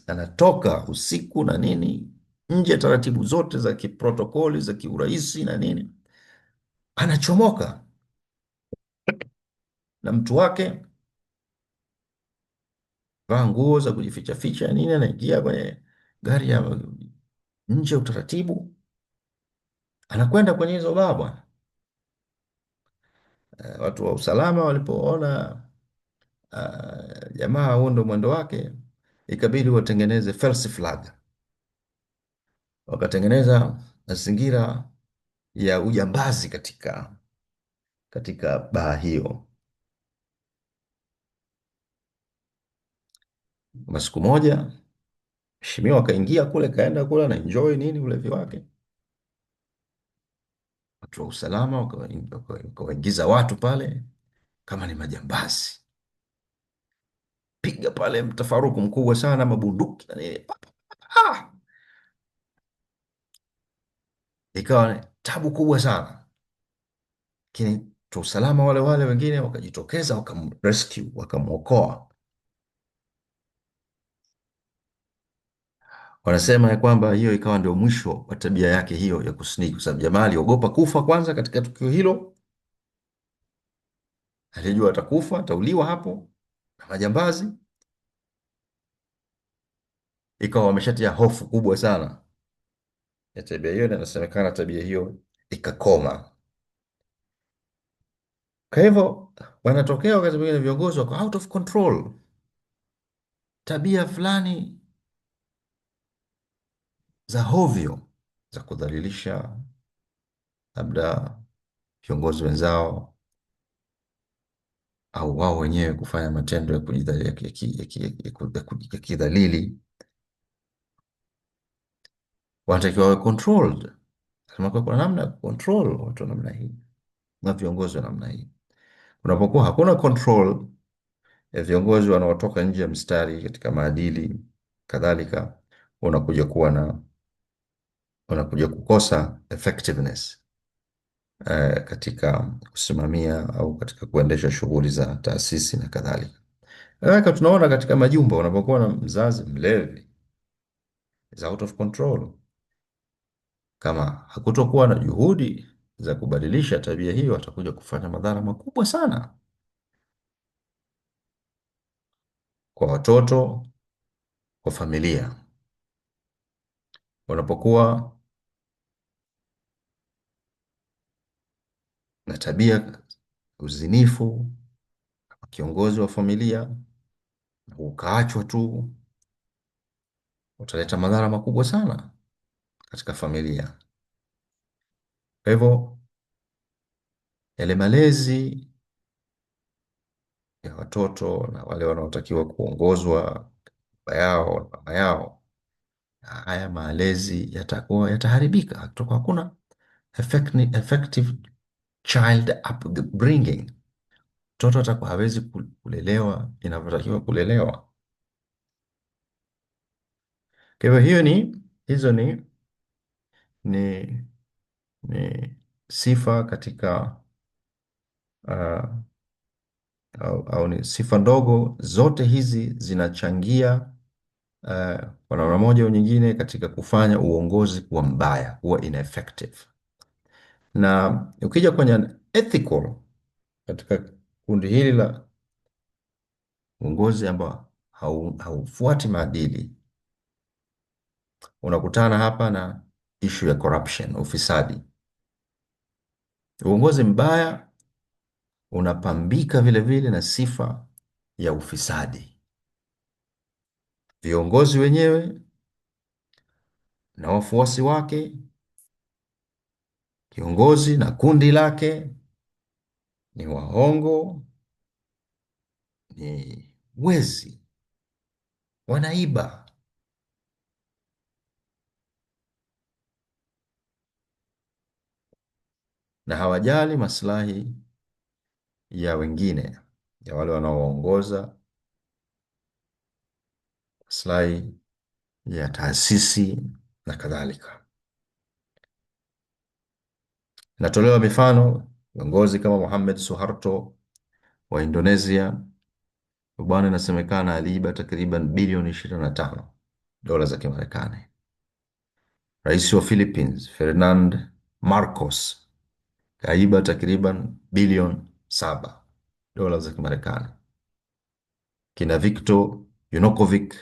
anatoka usiku na nini, nje ya taratibu zote za kiprotokoli za kiuraisi na nini, anachomoka na mtu wake, vaa nguo za kujificha ficha nini, anaingia kwenye gari ya nje ya utaratibu, anakwenda kwenye hizo baa bwana. Watu wa usalama walipoona jamaa huo ndo mwendo wake, ikabidi watengeneze false flag, wakatengeneza mazingira ya ujambazi katika baa hiyo. Siku moja mheshimiwa akaingia kule, kaenda kule na enjoy nini ulevi wake, watu wa usalama wakawaingiza watu pale kama ni majambazi, piga pale mtafaruku mkubwa sana, mabunduki na nini. Ah! Ikawa ni tabu kubwa sana, lakini watu wa usalama wale wale wengine wakajitokeza, wakamrescue, wakamwokoa. Wanasema ya kwamba hiyo ikawa ndio mwisho wa tabia yake hiyo ya kusneak, kwa sababu jamaa aliogopa kufa kwanza katika tukio hilo, alijua atakufa, atauliwa hapo na majambazi, ikawa wameshatia hofu kubwa sana ya tabia hiyo, na inasemekana tabia hiyo ikakoma. Kwa hivyo wanatokea wakati mwingine viongozi wako out of control, tabia fulani za hovyo za kudhalilisha labda viongozi wenzao, au wao wenyewe kufanya matendo ya kujidhalili, ya kidhalili, wanatakiwa wawe controlled. Kama kuna namna ya control watu wa namna hii na viongozi wa namna hii. Unapokuwa hakuna control ya viongozi wanaotoka nje ya mstari katika maadili kadhalika, unakuja kuwa na unakuja kukosa effectiveness katika kusimamia au katika kuendesha shughuli za taasisi na kadhalika. Haka tunaona katika majumba, unapokuwa na mzazi mlevi is out of control. Kama hakutokuwa na juhudi za kubadilisha tabia hiyo, atakuja kufanya madhara makubwa sana kwa watoto, kwa familia. Unapokuwa na tabia uzinifu, kiongozi wa familia, na ukaachwa tu, utaleta madhara makubwa sana katika familia. Kwa hivyo yale malezi ya watoto na wale wanaotakiwa kuongozwa, baba yao na mama yao, haya malezi yatakuwa yataharibika, kutoka hakuna effective child upbringing. Mtoto atakuwa hawezi kulelewa inavyotakiwa kulelewa. Kwa hivyo hizo ni ni sifa katika uh, au ni sifa ndogo. Zote hizi zinachangia kwa namna moja au nyingine katika kufanya uongozi kuwa mbaya, kuwa ineffective. Na ukija kwenye ethical, katika kundi hili la uongozi ambao haufuati maadili, unakutana hapa na issue ya corruption, ufisadi. Uongozi mbaya unapambika vile vile na sifa ya ufisadi. Viongozi wenyewe na wafuasi wake, kiongozi na kundi lake ni waongo, ni wezi, wanaiba. na hawajali maslahi ya wengine, ya wale wanaowaongoza, maslahi ya taasisi na kadhalika. Inatolewa mifano viongozi kama Mohamed Suharto wa Indonesia. Bwana inasemekana aliiba takriban bilioni 25 dola za Kimarekani. Rais wa Philippines Ferdinand Marcos kaiba takriban bilioni 7 dola za Kimarekani. Kina Viktor Yanukovych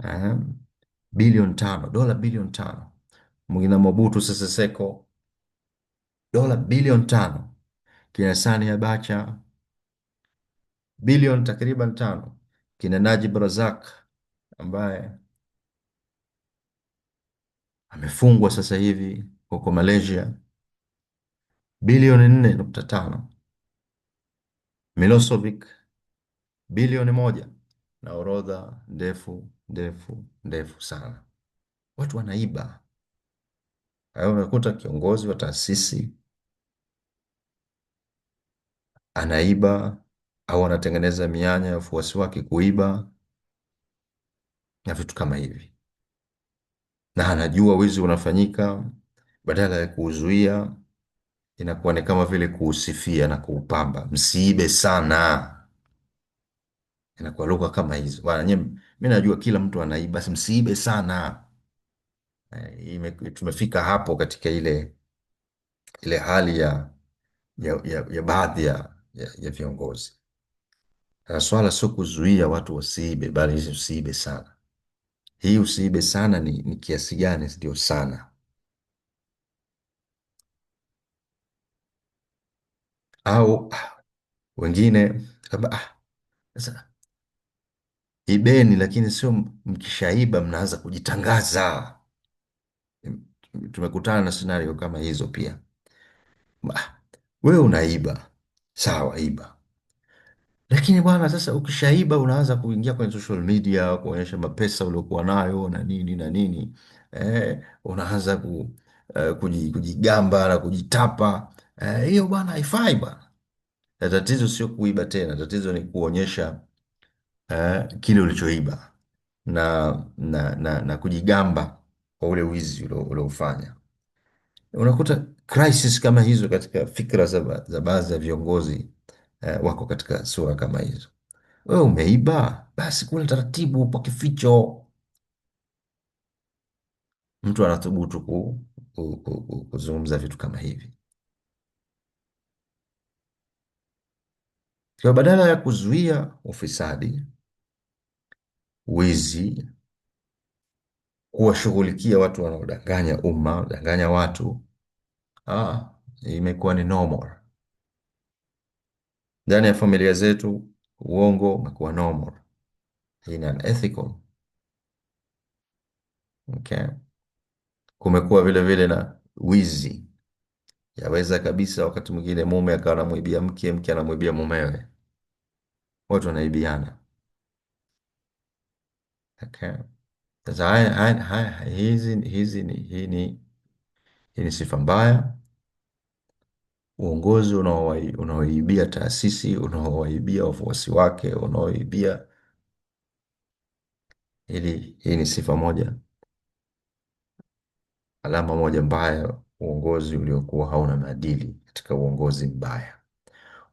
eh, bilioni 5 dola bilioni 5. Mwingine Mobutu Sese Seko dola bilioni 5. Kina Sani Abacha bilioni takriban 5. Kina Najib Razak ambaye amefungwa sasa hivi huko Malaysia bilioni 4.5. Milosevic bilioni 1, na orodha ndefu ndefu ndefu sana. Watu wanaiba. Hayo unakuta kiongozi wa taasisi anaiba au anatengeneza mianya ya wafuasi wake kuiba na vitu kama hivi, na anajua wizi unafanyika, badala ya kuuzuia inakuwa ni kama vile kuusifia na kuupamba. Msiibe sana, inakuwa lugha kama hizo bwana. Mimi najua kila mtu anaiba, basi msiibe sana. Tumefika hapo katika ile hali ya baadhi ya viongozi. Swala sio kuzuia watu wasiibe, bali usiibe sana. Hii usiibe sana ni kiasi gani? Ndio sana. Au wengine kama sasa ibeni, lakini sio mkishaiba mnaanza kujitangaza. Tumekutana na scenario kama hizo pia. Ah, wewe unaiba, sawa, iba, lakini bwana, sasa ukishaiba unaanza kuingia kwenye social media kuonyesha mapesa uliokuwa nayo na nini na nini. Unaanza kujigamba na kujitapa. Hiyo bwana haifai bwana. Na tatizo sio kuiba tena, tatizo ni kuonyesha kile ulichoiba na kujigamba kwa ule wizi uliofanya. Unakuta crisis kama hizo katika fikra za baadhi ya viongozi wako katika sura kama hizo. Wewe umeiba, basi kuna taratibu kwa kificho. Mtu anathubutu kuzungumza vitu kama hivi. Kwa badala ya kuzuia ufisadi, wizi, kuwashughulikia watu wanaodanganya umma, wadanganya watu, imekuwa ni normal. Ndani ya familia zetu uongo umekuwa normal. Hii ni unethical. Okay. Kumekuwa vile vile na wizi. Yaweza kabisa wakati mwingine mume akawa anamwibia mke, mke anamwibia mumewe, watu wanaibiana. Okay. Sasa hii ni sifa mbaya. Uongozi unaoibia taasisi, unaowaibia wafuasi wake, unaoibia, hii ni sifa moja, alama moja mbaya, uongozi uliokuwa hauna maadili, katika uongozi mbaya.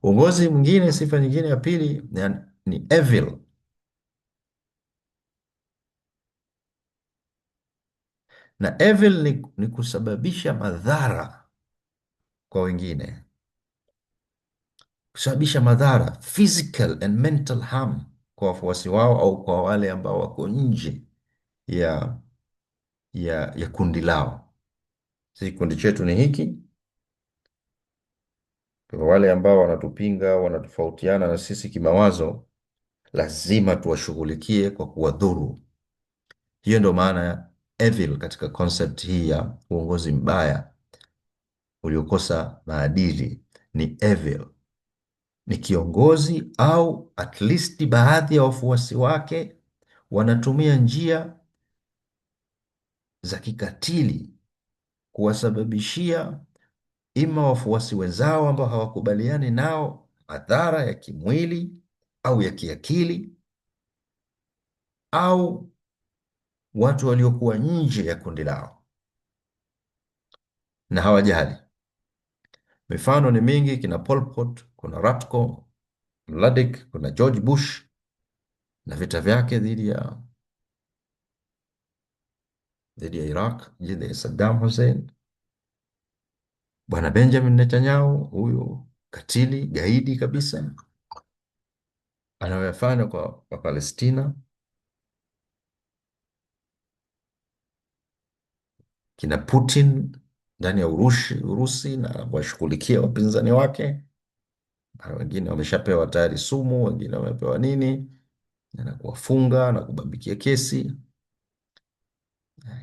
Uongozi mwingine, sifa nyingine ya pili ni evil. Na evil ni kusababisha madhara kwa wengine, kusababisha madhara, physical and mental harm, kwa wafuasi wao au kwa wale ambao wako nje ya kundi lao. Sisi kundi chetu ni hiki. Kwa wale ambao wanatupinga, wanatofautiana na sisi kimawazo, lazima tuwashughulikie kwa kuwadhuru. Hiyo ndio maana ya evil katika concept hii ya uongozi mbaya uliokosa maadili. Ni evil, ni kiongozi au at least baadhi ya wafuasi wake wanatumia njia za kikatili kuwasababishia ima wafuasi wenzao ambao hawakubaliani nao, madhara ya kimwili au ya kiakili, au watu waliokuwa nje ya kundi lao na hawajali. Mifano ni mingi, kina Pol Pot, kuna Ratko Mladic, kuna George Bush na vita vyake dhidi ya Iraq, dhidi ya Saddam Hussein, bwana Benjamin Netanyahu, huyu katili gaidi kabisa, anayoyafanya kwa Palestina, kina Putin ndani ya Urusi na washughulikia wapinzani wake. Mara wengine wameshapewa tayari sumu, wengine wamepewa nini, na kuwafunga na kubambikia kesi.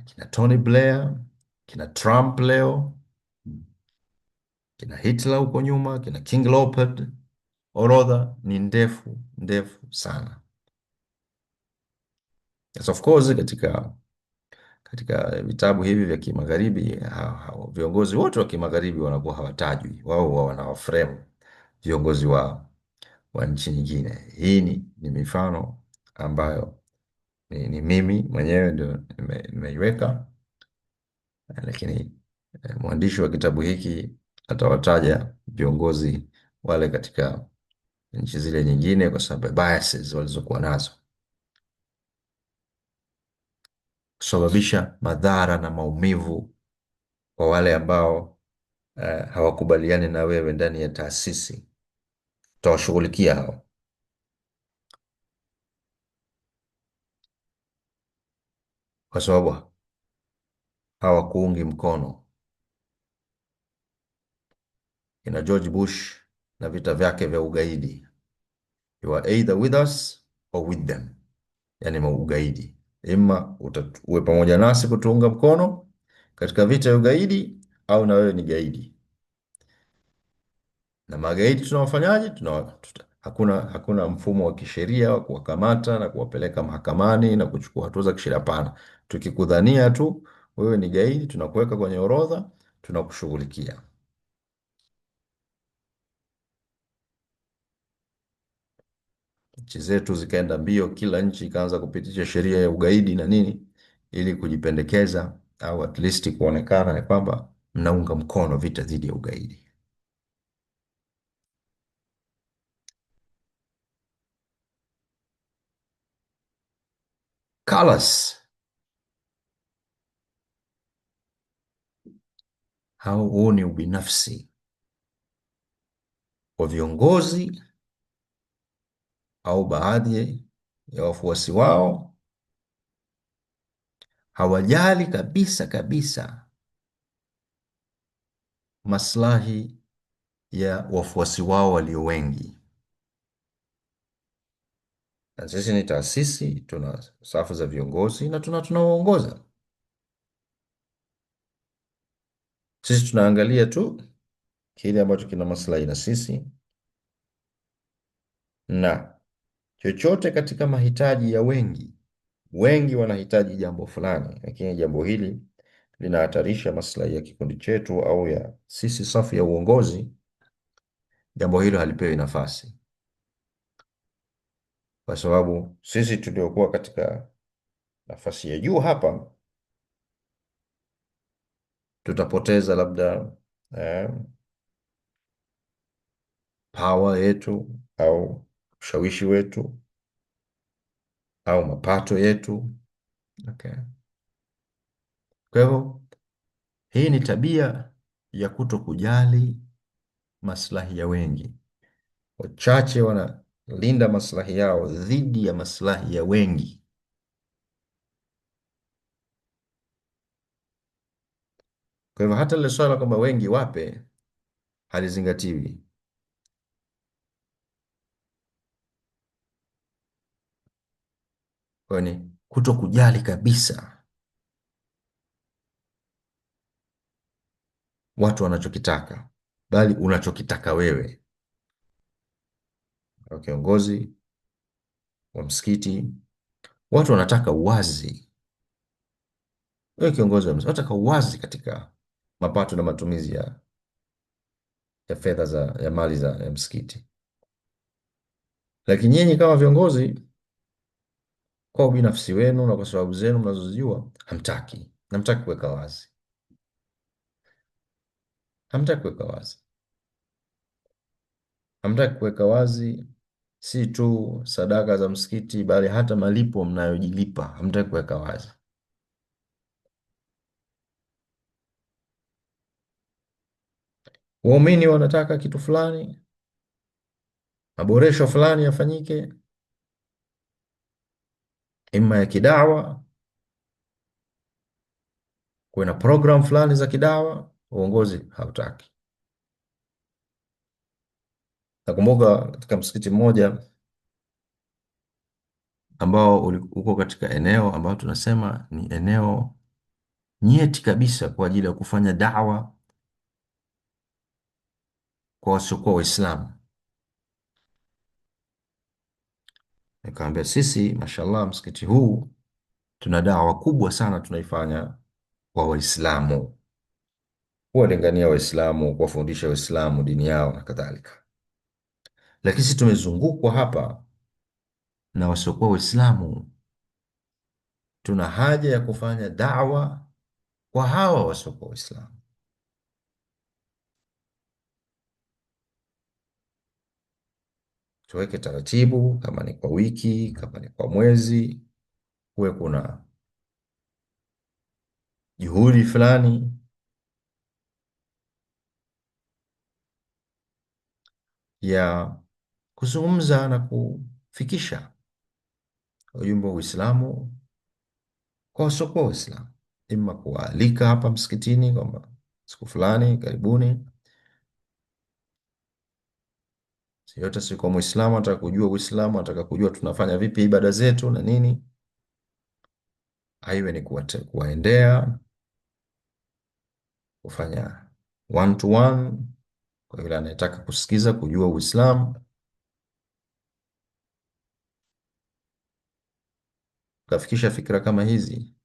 Kina Tony Blair, kina Trump leo, kina Hitler huko nyuma, kina King Leopold. Orodha ni ndefu ndefu sana. Yes, of course katika vitabu hivi vya kimagharibi viongozi wote wa kimagharibi wanakuwa hawatajwi, wao wanawaframe viongozi wa nchi nyingine. Hii ni mifano ambayo ni mimi mwenyewe ndio nimeiweka, lakini mwandishi wa kitabu hiki atawataja viongozi wale katika nchi zile nyingine kwa sababu ya biases walizokuwa nazo, kusababisha madhara na maumivu kwa wale ambao hawakubaliani na wewe ndani ya taasisi. Tutawashughulikia hao kwa sababu hawakuungi mkono. Ina George Bush na vita vyake vya ugaidi, you are either with us or with them, yani ugaidi, ima uwe pamoja nasi kutuunga mkono katika vita ya ugaidi au na wewe ni gaidi. Na magaidi tunawafanyaje? Hakuna mfumo wa kisheria wa kuwakamata na kuwapeleka mahakamani na kuchukua hatua za kisheria. Hapana, tukikudhania tu wewe ni gaidi, tunakuweka kwenye orodha, tunakushughulikia. Nchi zetu zikaenda mbio, kila nchi ikaanza kupitisha sheria ya ugaidi na nini, ili kujipendekeza au at least kuonekana ni kwamba mnaunga mkono vita dhidi ya ugaidi. Colors. Huu ni ubinafsi wa viongozi au baadhi ya wafuasi wao. Hawajali kabisa kabisa maslahi ya wafuasi wao walio wengi. Na sisi ni taasisi, tuna safu za viongozi na tunawaongoza. Sisi tunaangalia tu kile ambacho kina maslahi na sisi, na chochote katika mahitaji ya wengi. Wengi wanahitaji jambo fulani, lakini jambo hili linahatarisha maslahi ya kikundi chetu au ya sisi safu ya uongozi, jambo hilo halipewi nafasi, kwa sababu sisi tuliokuwa katika nafasi ya juu hapa tutapoteza labda power yetu au ushawishi wetu au mapato yetu. Okay. Kwa hivyo hii ni tabia ya kuto kujali maslahi ya wengi. Wachache wanalinda maslahi yao dhidi ya maslahi ya wengi. Kwa hivyo hata lile swala kwamba wengi wape halizingatiwi. Kwa ni kuto kujali kabisa watu wanachokitaka, bali unachokitaka wewe. Kiongozi wa msikiti, watu wanataka uwazi. Wewe kiongozi wa msikiti, wanataka uwazi katika mapato na matumizi ya fedha ya mali ya msikiti. Lakini nyinyi kama viongozi, kwa ubinafsi wenu na kwa sababu zenu mnazozijua, hamtaki kuweka wazi, hamtaki kuweka wazi, hamtaki kuweka wazi, si tu sadaka za msikiti, bali hata malipo mnayojilipa hamtaki kuweka wazi. Waumini wanataka kitu fulani, maboresho fulani yafanyike, ima ya kidawa, kuwe na program fulani za kidawa, uongozi hautaki. Nakumbuka katika msikiti mmoja ambao uko katika eneo ambao tunasema ni eneo nyeti kabisa kwa ajili ya kufanya dawa kwa wasiokuwa Waislamu. Nikamwambia sisi, mashallah, msikiti huu tuna dawa kubwa sana tunaifanya kwa Waislamu, kuwalingania Waislamu, kuwafundisha Waislamu dini yao na kadhalika, lakini sisi tumezungukwa hapa na wasiokuwa Waislamu. Tuna haja ya kufanya dawa kwa hawa wasiokuwa Waislamu. Tuweke taratibu, kama ni kwa wiki, kama ni kwa mwezi, kuwe kuna juhudi fulani ya kuzungumza na kufikisha ujumbe wa Uislamu kwa wasiokuwa Waislamu, ima kuwaalika hapa msikitini kwamba siku fulani karibuni, yote si kwa Muislamu anataka kujua Uislamu, anataka kujua tunafanya vipi ibada zetu na nini, aiwe ni kuwaendea, kufanya one to one kwa yule anayetaka kusikiza kujua Uislamu, kafikisha fikra kama hizi.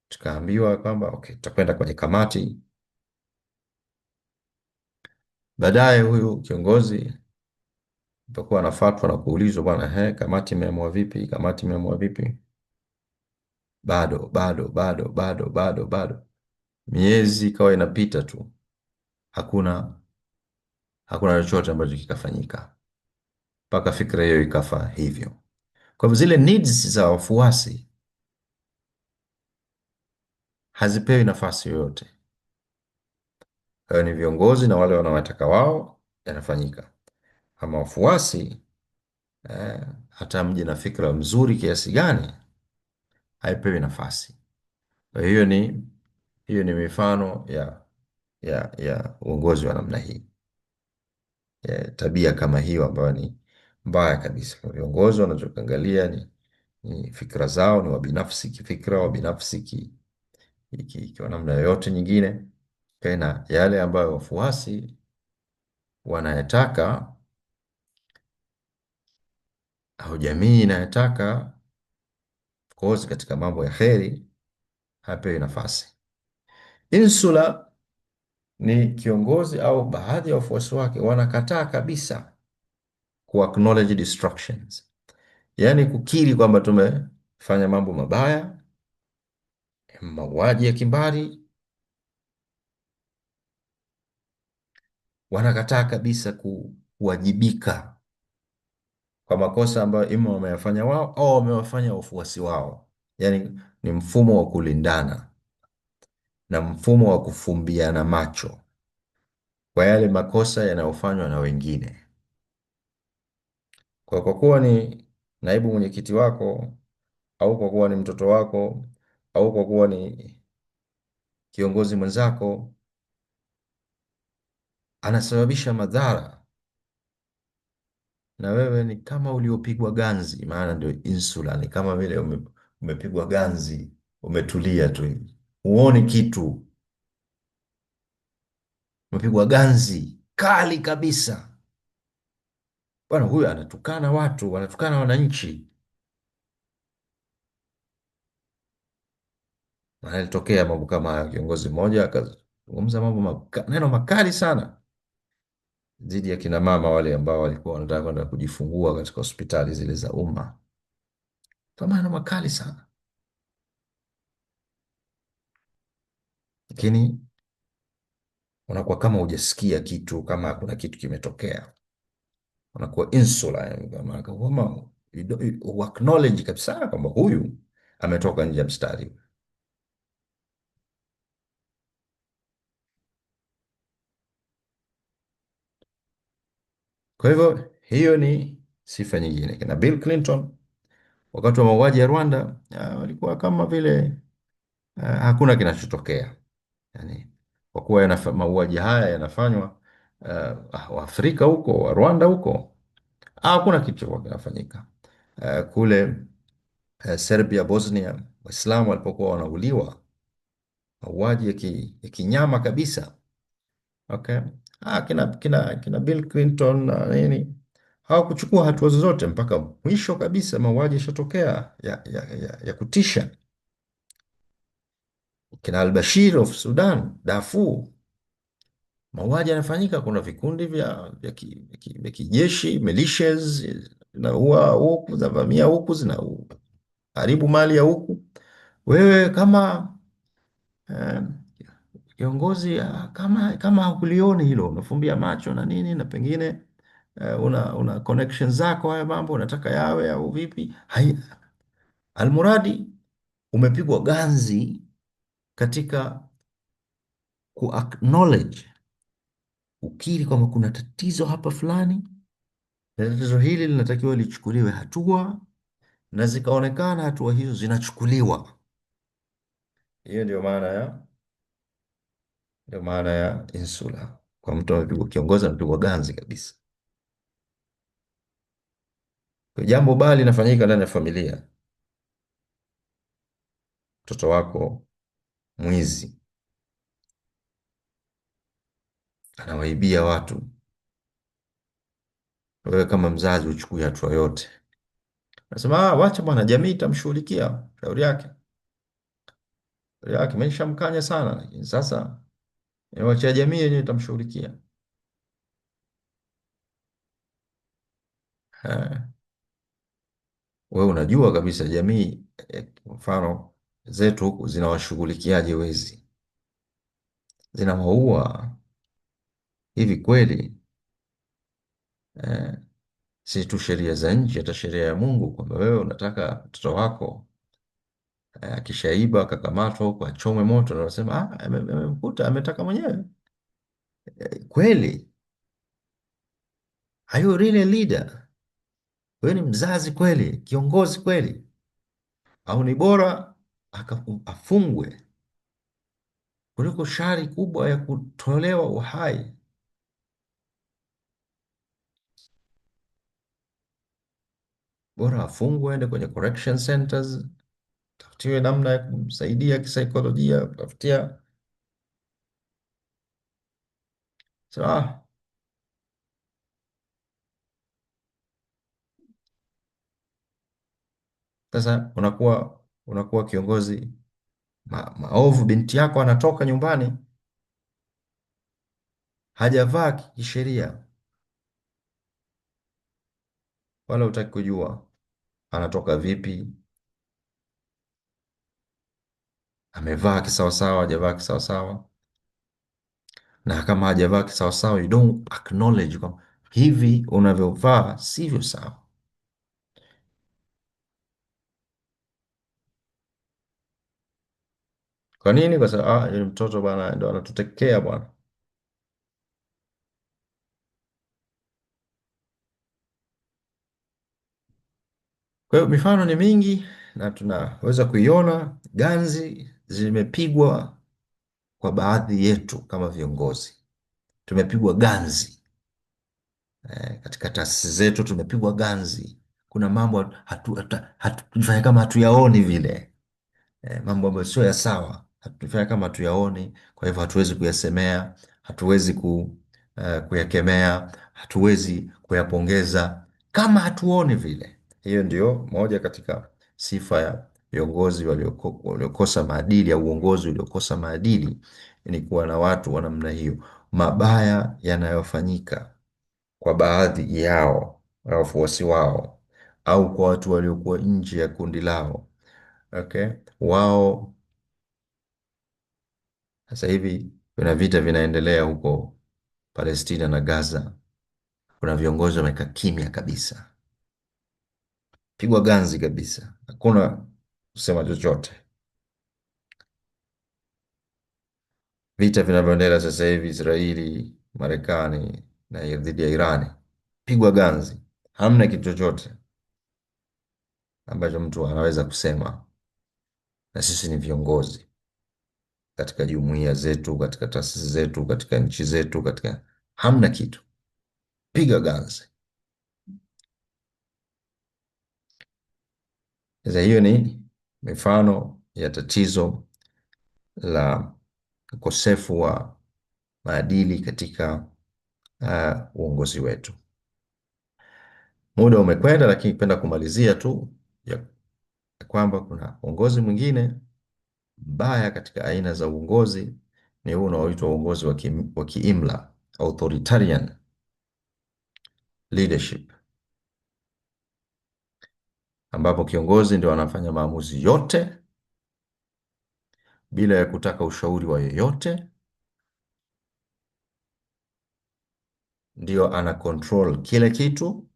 Tukaambiwa kwamba okay, tutakwenda kwenye kamati. Baadaye huyu kiongozi utakuwa anafuatwa na kuulizwa, bwana, kamati imeamua vipi? Kamati imeamua vipi? Bado. Miezi ikawa inapita tu, hakuna chochote ambacho kikafanyika, mpaka fikra hiyo ikafa hivyo. Kwa hivyo zile needs za wafuasi hazipewi nafasi yoyote. Hayo ni viongozi na wale wanaowataka wao, yanafanyika. Ama wafuasi, hata mje na fikra mzuri kiasi gani, haipewi nafasi. Kwa hiyo ni mifano ya uongozi wa namna hii, tabia kama hiyo ambayo ni mbaya kabisa. Viongozi wanachokiangalia ni fikra zao, ni wabinafsi kifikra, wabinafsi kwa namna yoyote nyingine, tena yale ambayo wafuasi wanayataka au jamii inayotaka kozi katika mambo ya kheri, hapewi nafasi. Insula ni kiongozi au baadhi ya wafuasi wake wanakataa kabisa ku acknowledge destructions, yaani kukiri kwamba tumefanya mambo mabaya, mauaji ya kimbari. Wanakataa kabisa kuwajibika kwa makosa ambayo ima wameyafanya wao au wamewafanya wafuasi wao. Yaani ni mfumo wa kulindana na mfumo wa kufumbiana macho kwa yale makosa yanayofanywa na wengine. Kwa kuwa ni naibu mwenyekiti wako, au kwa kuwa ni mtoto wako, au kwa kuwa ni kiongozi mwenzako, anasababisha madhara, na wewe ni kama uliopigwa ganzi. Maana ndio insula, ni kama vile umepigwa ganzi, umetulia tu hivi, huoni kitu, umepigwa ganzi kali kabisa. Bwana huyu anatukana watu, anatukana wananchi, Na ilitokea mambo kama haya, kiongozi mmoja akazungumza neno makali sana dhidi ya kina mama wale ambao walikuwa wanataka kwenda kujifungua katika hospitali zile za umma, kwa maneno makali sana, lakini unakuwa kama hujasikia kitu, kama hakuna kitu kimetokea, unakuwa insular, yani kama acknowledge kabisa kwamba huyu ametoka nje ya mstari. Kwa hivyo hiyo ni sifa nyingine. Kina Bill Clinton wakati wa mauaji ya Rwanda, walikuwa kama vile hakuna kinachotokea, yani kwa kuwa mauaji haya yanafanywa Waafrika huko, wa Rwanda huko, hakuna kitu chokuwa kinafanyika. Kule Serbia, Bosnia, Waislamu walipokuwa wanauliwa, mauaji ya kinyama kabisa. Okay. Kina Bill Clinton na nini hawakuchukua hatua zozote mpaka mwisho kabisa, mauaji yashatokea ya kutisha. Kina al-Bashir of Sudan, Darfur, mauaji yanafanyika. Kuna vikundi vya kijeshi, militias, zinaua huku, zinavamia huku, zinaharibu mali ya huku. Wewe kama eh, kiongozi, kama hukulioni hilo, unafumbia macho na nini, na pengine una connections zako, haya mambo unataka yawe au vipi? Almuradi umepigwa ganzi katika ku acknowledge, ukiri kwamba kuna tatizo hapa fulani, na tatizo hili linatakiwa lichukuliwe hatua, na zikaonekana hatua hizo zinachukuliwa. Hiyo ndio maana ya insula, kwa mtu amepigwa, kiongozi amepigwa ganzi kabisa. Kwa jambo baya linafanyika ndani ya familia, mtoto wako mwizi anawaibia watu, wewe kama mzazi uchukue hatua yote, nasema wacha bwana, jamii itamshughulikia, shauri yake imeshamkanya sana, lakini sasa wacha jamii yenyewe itamshughulikia. Eh, wewe unajua kabisa jamii, kwa mfano zetu huku zinawashughulikiaje wezi, zinawaua hivi kweli? Eh, si tu sheria za nchi, hata sheria ya Mungu, kwamba wewe unataka mtoto wako akishaiba akakamatwa huko achomwe moto, na unasema amemkuta ametaka mwenyewe. Kweli? Are you really a leader? Wewe ni mzazi kweli, kiongozi kweli? Au ni bora afungwe kuliko shari kubwa ya kutolewa uhai? Bora afungwe, aende kwenye correction centers, tafutiwe namna ya kumsaidia kisaikolojia, kutafutia sawa. Sasa unakuwa kiongozi maovu, binti yako anatoka nyumbani hajavaa kisheria, wala hutaki kujua anatoka vipi, amevaa kisawasawa, hajavaa kisawasawa. Na kama hajavaa kisawasawa, you don't acknowledge kwamba hivi unavyovaa sivyo sawa. Kwa nini? Kwa sababu yule mtoto bwana ndo anatutekea bwana. Kwa hiyo mifano ni mingi na tunaweza kuiona, ganzi zimepigwa kwa baadhi yetu kama viongozi, tumepigwa ganzi katika taasisi zetu, tumepigwa ganzi. Kuna mambo tufanya kama hatuyaoni vile, mambo ambayo sio ya sawa, hatufanya kama hatuyaoni, kwa hivyo hatuwezi kuyasemea, hatuwezi kuyakemea, hatuwezi kuyapongeza kama hatuoni vile. Hiyo ndio moja katika sifa ya viongozi waliokosa maadili au uongozi uliokosa maadili ni kuwa na watu wa namna hiyo. Mabaya yanayofanyika kwa baadhi yao ya wafuasi wao au kwa watu waliokuwa nje ya kundi lao, okay? Wao sasa hivi kuna vita vinaendelea huko Palestina na Gaza, kuna viongozi wamekaa kimya kabisa, pigwa ganzi kabisa, hakuna kusema chochote. Vita vinavyoendelea sasa hivi Israeli, Marekani na dhidi ya Irani, pigwa ganzi, hamna kitu chochote ambacho mtu anaweza kusema. Na sisi ni viongozi katika jumuiya zetu, katika taasisi zetu, katika nchi zetu, hamna kitu, piga ganzi. Sasa hiyo ni mifano ya tatizo la ukosefu wa maadili katika uongozi wetu. Muda umekwenda, lakini penda kumalizia tu ya kwamba kuna uongozi mwingine mbaya katika aina za uongozi, ni huu unaoitwa uongozi wa kiimla, authoritarian leadership, ambapo kiongozi ndio anafanya maamuzi yote bila ya kutaka ushauri wa yoyote, ndio ana control kile kitu,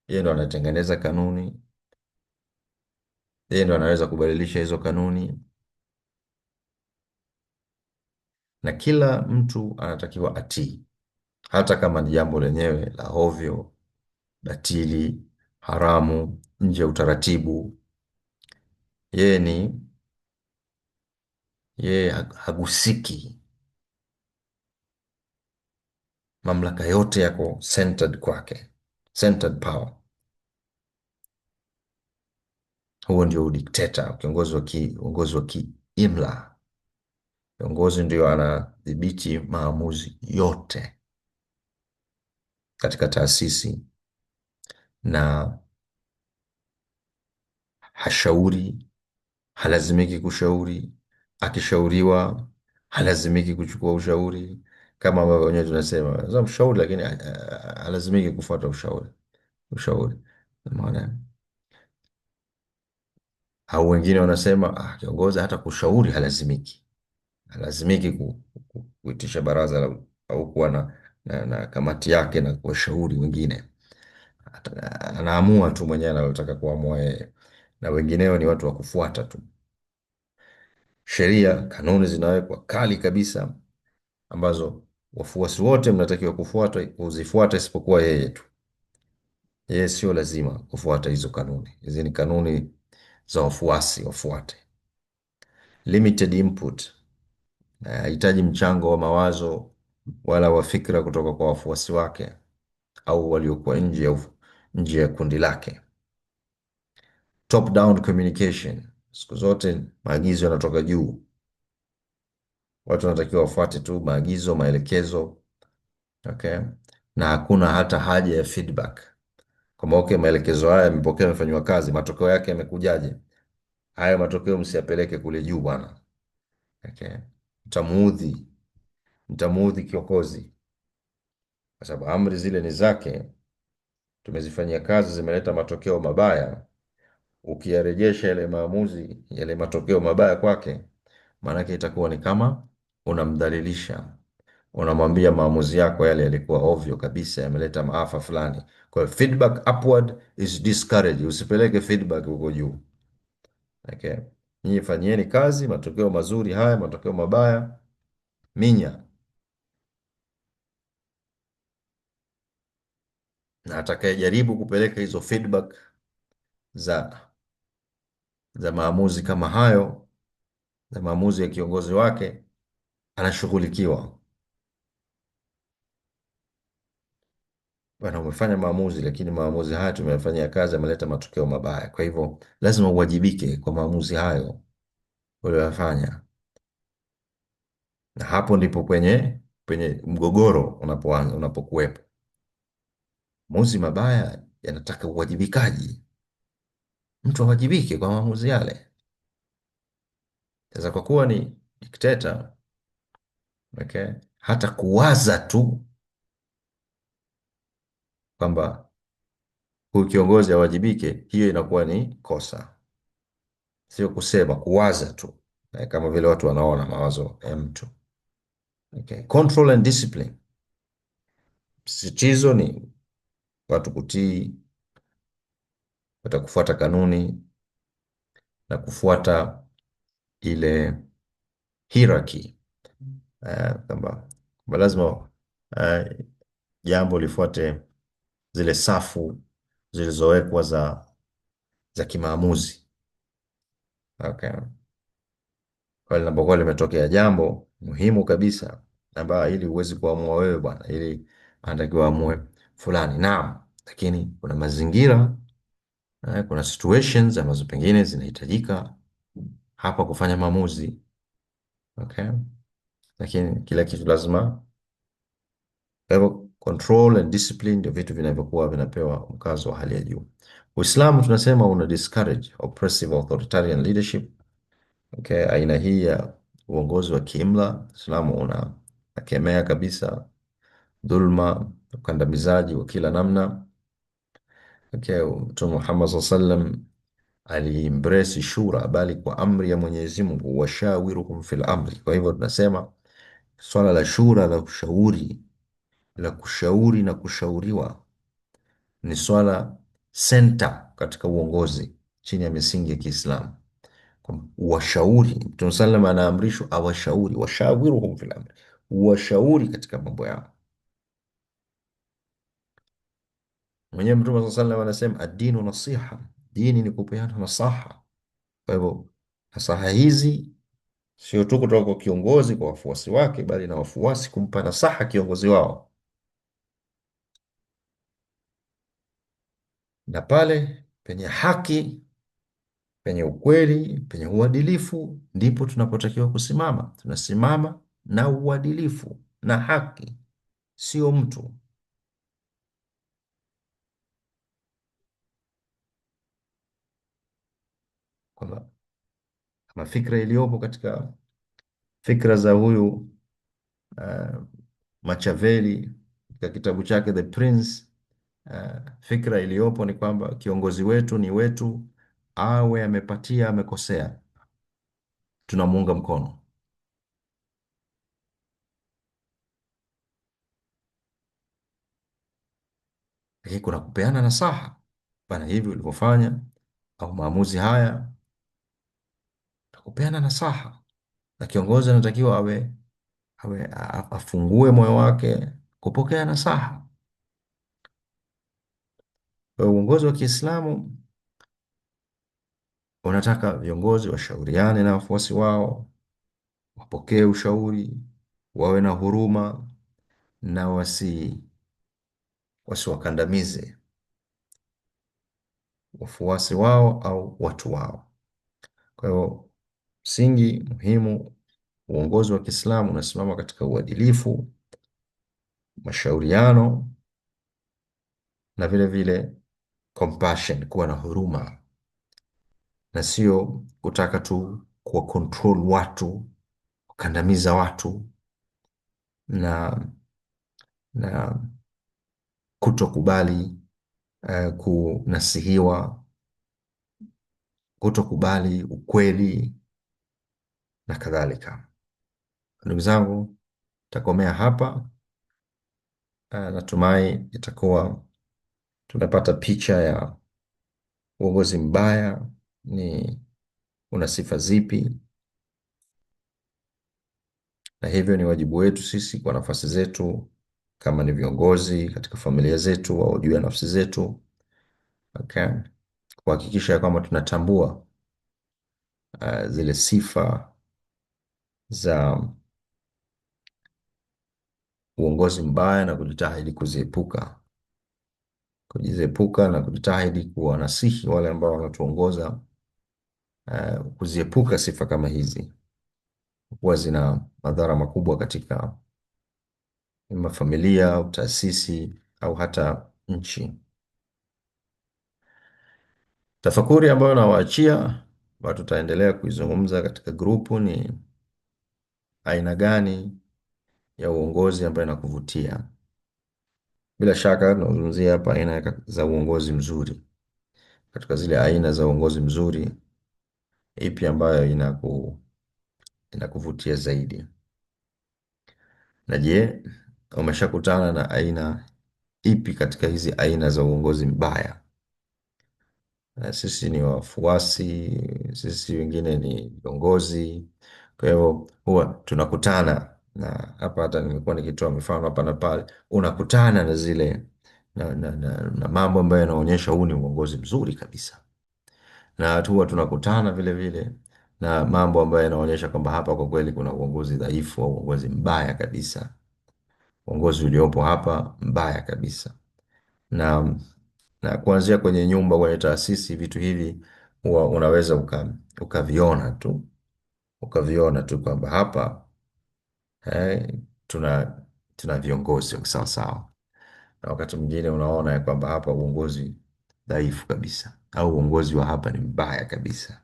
yeye ndo anatengeneza kanuni, yeye ndo anaweza kubadilisha hizo kanuni, na kila mtu anatakiwa atii, hata kama ni jambo lenyewe la ovyo, batili, haramu, nje ya utaratibu. Yeye ni yeye hagusiki, mamlaka yote yako centered kwake, centered power. Huo ndio udikteta, uongozi wa kiimla. Kiongozi ndio anadhibiti maamuzi yote katika taasisi, na hashauri, halazimiki kushauri. Akishauriwa halazimiki kuchukua ushauri, kama ambavyo wenyewe tunasema za mshauri, lakini halazimiki kufuata ushauri. Umeona? Au wengine wanasema kiongozi hata kushauri halazimiki kuitisha baraza au kuwa na kamati yake na kuwashauri wengine. Anaamua tu mwenyewe analotaka kuamua yeye, na wengineo ni watu wa kufuata tu. Sheria, kanuni zinawekwa kali kabisa, ambazo wafuasi wote mnatakiwa kuzifuata isipokuwa yeye tu. Yeye sio lazima kufuata hizo kanuni. Hizi ni kanuni za wafuasi wafuate. Limited input, hahitaji mchango wa mawazo wala wa fikra kutoka kwa wafuasi wake au waliokuwa nje ya kundi lake. Top down communication, siku zote maagizo yanatoka juu, watu wanatakiwa wafuate tu maagizo, maelekezo, okay? Na hakuna hata haja ya feedback, kwamba okay, maelekezo haya yamepokea, yamefanywa kazi, matokeo yake yamekujaje? Haya matokeo msiyapeleke kule juu bwana, okay? Mtamuudhi kiongozi, kwa sababu amri zile ni zake, tumezifanyia kazi, zimeleta matokeo mabaya. Ukiyarejesha yale maamuzi, yale matokeo mabaya kwake, maanake itakuwa ni kama unamdhalilisha, unamwambia maamuzi yako yale yalikuwa ovyo kabisa, yameleta maafa fulani. Kwa hiyo feedback upward is discouraged, usipeleke feedback huko juu, okay? Nyinyi fanyieni kazi, matokeo mazuri haya, matokeo mabaya minya, na atakayejaribu kupeleka hizo feedback za maamuzi kama hayo, za maamuzi ya kiongozi wake, anashughulikiwa. Bwana, umefanya maamuzi, lakini maamuzi haya tumeyafanyia kazi, yameleta matokeo mabaya, kwa hivyo lazima uwajibike kwa maamuzi hayo uliyofanya. Na hapo ndipo penye mgogoro unapokuwepo. Maamuzi mabaya yanataka uwajibikaji. mtu awajibike kwa maamuzi yale. Sasa kwa kuwa ni dikteta, okay, hata kuwaza tu kwamba huyu kiongozi awajibike, hiyo inakuwa ni kosa, sio kusema, kuwaza tu, kama vile watu wanaona mawazo ya mtu. Okay. Control and discipline, msisitizo ni watu kutii, wata kufuata kanuni na kufuata ile hierarchy, kwamba lazima jambo lifuate zile safu zilizowekwa za kimaamuzi. Okay. Kwa linapokuwa limetokea jambo muhimu kabisa, ambayo ili uwezi kuamua wewe bwana, ili anatakiwa amue fulani, naam, lakini kuna mazingira, kuna situations ambazo pengine zinahitajika hapa kufanya maamuzi. Okay. Lakini kila kitu lazima. Kwa hivyo control and discipline ndio vitu vinavyokuwa vinapewa mkazo wa hali ya juu. Uislamu tunasema una discourage oppressive authoritarian leadership. Okay, aina hii ya uongozi wa kiimla, Uislamu unakemea kabisa dhulma, ukandamizaji wa kila namna. Okay, Mtume Muhammad sallallahu alaihi wasallam aliembrace shura, bali kwa amri ya Mwenyezi Mungu, washawiruhum fil amri. Kwa hivyo tunasema swala la shura, la kushauri, la kushauri na kushauriwa ni swala center katika uongozi chini ya misingi ya Kiislamu. Washauri, Mtume sallam anaamrishwa awashauri, washawiruhum fil amri, washauri katika mambo yao. Mwenyewe Mtume sallam anasema ad-dinu nasiha, dini ni kupeana nasaha. Kwa hivyo nasaha hizi sio tu kutoka kwa kiongozi kwa wafuasi wake, bali na wafuasi kumpa nasaha kiongozi wao, na pale penye haki, penye ukweli, penye uadilifu, ndipo tunapotakiwa kusimama. Tunasimama na uadilifu na haki, sio mtu. Kwamba kama fikra iliyopo katika fikra za huyu uh, Machiavelli katika kitabu chake The Prince, fikra iliyopo ni kwamba kiongozi wetu ni wetu, awe amepatia amekosea, tunamuunga mkono. Lakini kuna kupeana nasaha, bana, hivi ulivyofanya au maamuzi haya, kupeana nasaha. Na kiongozi anatakiwa afungue moyo wake kupokea nasaha. Kwa uongozi wa Kiislamu unataka viongozi washauriane na wafuasi wao, wapokee ushauri, wawe na huruma na wasiwakandamize wafuasi wao au watu wao. Kwa hiyo msingi muhimu, uongozi wa Kiislamu unasimama katika uadilifu, mashauriano na vile vile compassion, kuwa na huruma, na sio kutaka tu kuwa control watu, kukandamiza watu na na kutokubali kunasihiwa, kutokubali ukweli na kadhalika. Ndugu zangu, takomea hapa. Natumai itakuwa tumepata picha ya uongozi mbaya ni una sifa zipi, na hivyo ni wajibu wetu sisi kwa nafasi zetu kama ni viongozi katika familia zetu au juu ya nafsi zetu, okay, kuhakikisha kwamba tunatambua zile sifa za uongozi mbaya na kujitahidi kuziepuka na kujitahidi kuwanasihi wale ambao wanatuongoza kuziepuka sifa kama hizi, huwa zina madhara makubwa katika mafamilia au taasisi au hata nchi. Tafakuri ambayo nawaachia watu, tutaendelea kuizungumza katika grupu, ni aina gani ya uongozi ambayo inakuvutia. Bila shaka tunazungumzia hapa aina za uongozi mzuri. Katika zile aina za uongozi mzuri, ipi ambayo inakuvutia zaidi? Na je, umeshakutana na aina ipi katika hizi aina za uongozi mbaya? Sisi ni wafuasi, sisi wengine ni viongozi. Kwa hivyo huwa tunakutana, na hapa hata nimekuwa nikitoa mifano hapa na pale, unakutana na zile na mambo ambayo yanaonyesha huu ni uongozi mzuri kabisa, na huwa tunakutana vile vile na mambo ambayo yanaonyesha kwamba hapa kwa kweli kuna uongozi dhaifu au uongozi mbaya kabisa. Uongozi uliopo hapa mbaya kabisa. na na kuanzia kwenye nyumba, kwenye taasisi, vitu hivi huwa unaweza ukaviona tu, kwamba hapa eh, tuna tuna viongozi wa sawa sawa, na wakati mwingine unaona ya kwamba hapa uongozi dhaifu kabisa, au uongozi wa hapa ni mbaya kabisa.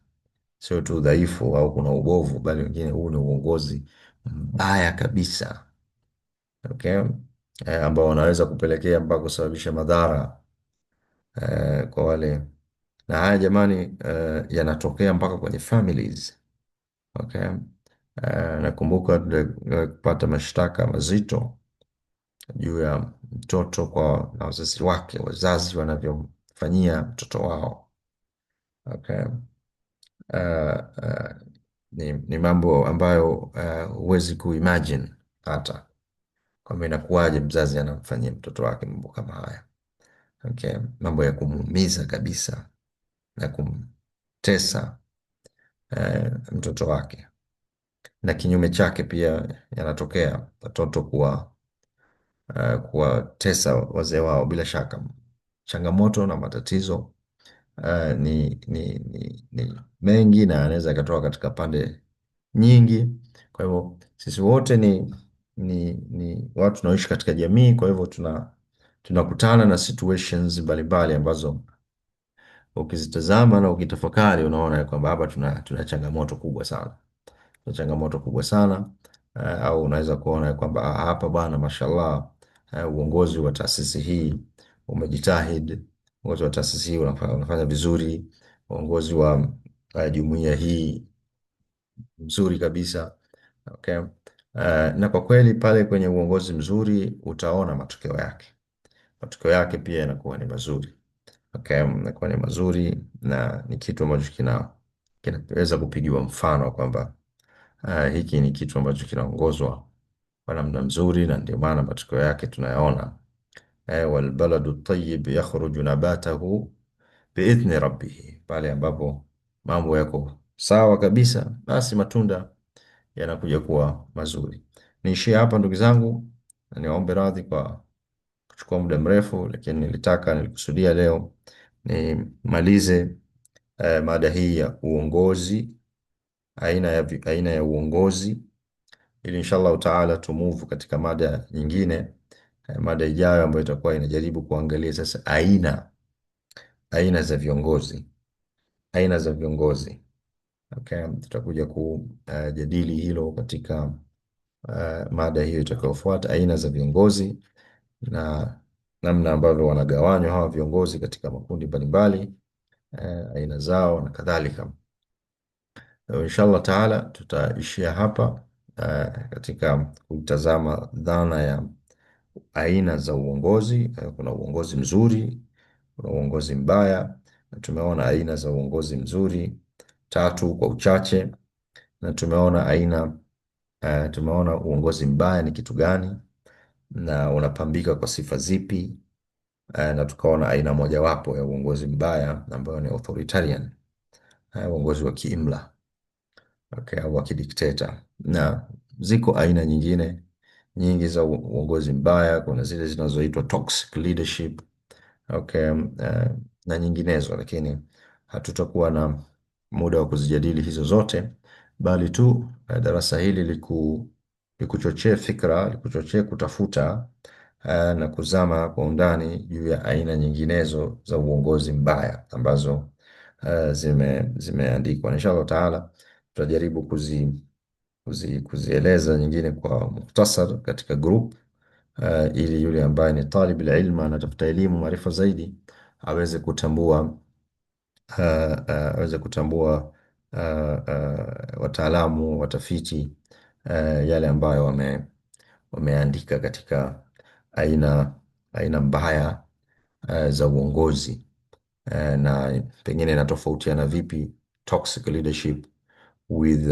Sio tu dhaifu au kuna ubovu, bali wengine huu ni uongozi mbaya kabisa. Okay? Ambao wanaweza kupelekea mpaka kusababisha madhara kwa wale. Na haya jamani, yanatokea mpaka kwenye families. Okay? Nakumbuka kupata mashtaka mazito juu ya mtoto kwa na wazazi wake, wazazi wanavyomfanyia mtoto wao. Okay? Uh, ni mambo ambayo huwezi kuimagine hata kwamba inakuwaje mzazi anamfanyia mtoto wake mambo kama haya. Okay? Mambo ya kumuumiza kabisa na kumtesa mtoto wake, na kinyume chake pia yanatokea watoto kuwatesa wazee wao. Bila shaka changamoto na matatizo ni mengi, na anaweza ikatoka katika pande nyingi. Kwa hivyo sisi wote ni watu tunaoishi katika jamii, kwa hivyo tunakutana na situations mbalimbali ambazo ukizitazama na ukitafakari unaona ya kwamba hapa tuna changamoto kubwa sana, tuna changamoto kubwa sana. Au unaweza kuona ya kwamba hapa bwana, mashallah, uongozi wa taasisi hii umejitahidi, uongozi wa taasisi hii unafanya vizuri, uongozi wa jumuiya hii mzuri kabisa. Okay. Na kwa kweli pale kwenye uongozi mzuri utaona matokeo yake, matokeo yake pia yanakuwa ni mazuri. Okay, inakuwa ni mazuri na ni kitu ambacho kinaweza kupigiwa mfano kwamba hiki ni kitu ambacho kinaongozwa kwa namna mzuri, na ndio maana matokeo yake tunayaona. Walbaladu tayyib yakhruju nabatahu biidhni rabbih, pale ambapo mambo yako sawa kabisa, basi matunda yanakuja kuwa mazuri. Niishie hapa ndugu zangu, na niwaombe radhi kwa kuchukua muda mrefu, lakini nilikusudia leo nimalize mada hii ya uongozi, aina ya uongozi, ili inshallah taala tumove katika mada nyingine, mada ijayo ambayo itakuwa inajaribu kuangalia sasa aina za viongozi, aina za viongozi. Okay, tutakuja kujadili hilo katika mada hiyo itakayofuata, aina za viongozi na namna ambavyo wanagawanywa hawa viongozi katika makundi mbalimbali, aina zao na kadhalika. Inshallah taala tutaishia hapa katika kutazama dhana ya aina za uongozi. Kuna uongozi mzuri, kuna uongozi mbaya, na tumeona aina za uongozi mzuri tatu kwa uchache, na tumeona uongozi mbaya ni kitu gani na unapambika kwa sifa zipi, na tukaona aina mojawapo ya uongozi mbaya ambayo ni authoritarian, uongozi wa kiimla. Okay, au wa kidikteta, na ziko aina nyingine nyingi za uongozi mbaya. Kuna zile zinazoitwa toxic leadership. Okay, na nyinginezo, lakini hatutakuwa na muda wa kuzijadili hizo zote, bali tu darasa hili likuchochee fikra, likuchochee kutafuta na kuzama kwa undani juu ya aina nyinginezo za uongozi mbaya ambazo zimeandikwa. Inshallah taala tutajaribu kuzieleza nyingine kwa mukhtasar katika group, ili yule ambaye ni talib ilm anatafuta elimu maarifa zaidi aweze kutambua wataalamu watafiti yale ambayo wameandika katika aina aina mbaya za uongozi, na pengine inatofautiana vipi toxic leadership with